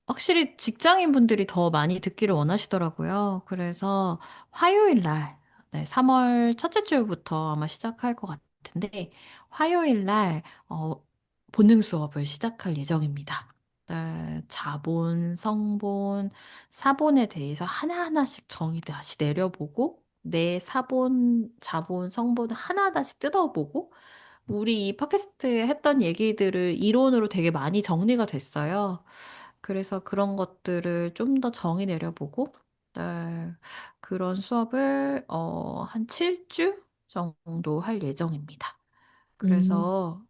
확실히 직장인 분들이 더 많이 듣기를 원하시더라고요. 그래서 화요일 날, 네, 3월 첫째 주부터 아마 시작할 것 같은데, 화요일 날, 본능 수업을 시작할 예정입니다. 네, 자본, 성본, 사본에 대해서 하나하나씩 정의 다시 내려보고, 내 사본, 자본, 성본을 하나하나씩 뜯어보고, 우리 이 팟캐스트에 했던 얘기들을 이론으로 되게 많이 정리가 됐어요. 그래서 그런 것들을 좀 더 정의 내려보고, 네, 그런 수업을 한 7주 정도 할 예정입니다. 음, 그래서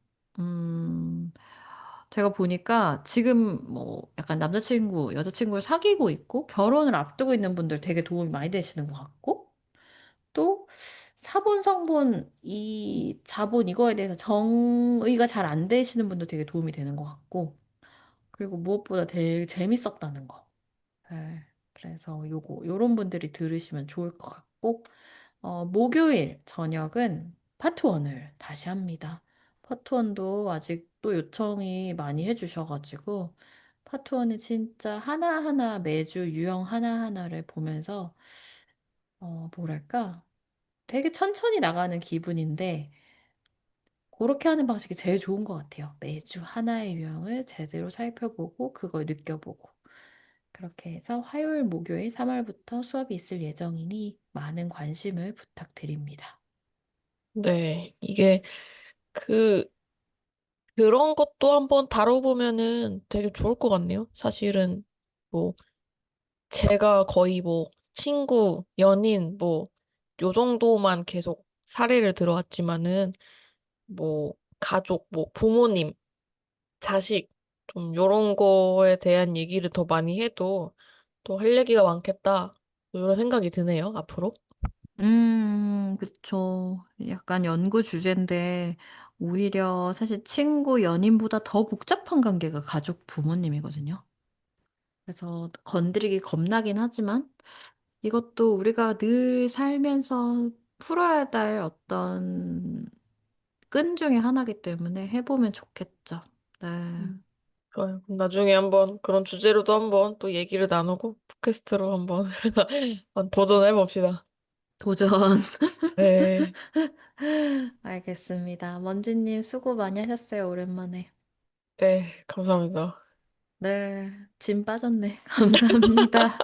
제가 보니까 지금 뭐 약간 남자친구, 여자친구를 사귀고 있고 결혼을 앞두고 있는 분들 되게 도움이 많이 되시는 것 같고 또 사본, 성본, 이 자본 이거에 대해서 정의가 잘 안 되시는 분도 되게 도움이 되는 것 같고, 그리고 무엇보다 되게 재밌었다는 거. 네, 그래서 요런 분들이 들으시면 좋을 것 같고, 목요일 저녁은 파트 1을 다시 합니다. 파트 1도 아직 또 요청이 많이 해주셔가지고, 파트 1은 진짜 하나하나 매주 유형 하나하나를 보면서, 뭐랄까, 되게 천천히 나가는 기분인데, 그렇게 하는 방식이 제일 좋은 것 같아요. 매주 하나의 유형을 제대로 살펴보고, 그걸 느껴보고. 그렇게 해서 화요일, 목요일 3월부터 수업이 있을 예정이니 많은 관심을 부탁드립니다. 네, 이게 그, 그런 것도 한번 다뤄보면은 되게 좋을 것 같네요. 사실은, 뭐, 제가 거의 뭐, 친구, 연인, 뭐, 요 정도만 계속 사례를 들어왔지만은, 뭐, 가족, 뭐, 부모님, 자식, 좀 요런 거에 대한 얘기를 더 많이 해도 또 할 얘기가 많겠다. 이런 생각이 드네요, 앞으로. 그쵸. 약간 연구 주제인데, 오히려 사실 친구, 연인보다 더 복잡한 관계가 가족, 부모님이거든요. 그래서 건드리기 겁나긴 하지만, 이것도 우리가 늘 살면서 풀어야 될 어떤 끈 중에 하나이기 때문에 해보면 좋겠죠. 네. 음. 좋아요. 그럼 나중에 한번 그런 주제로도 한번 또 얘기를 나누고 팟캐스트로 한번 한번 도전해 봅시다. 도전. 네, 알겠습니다. 먼지님 수고 많이 하셨어요, 오랜만에. 네, 감사합니다. 네, 짐 빠졌네. 감사합니다.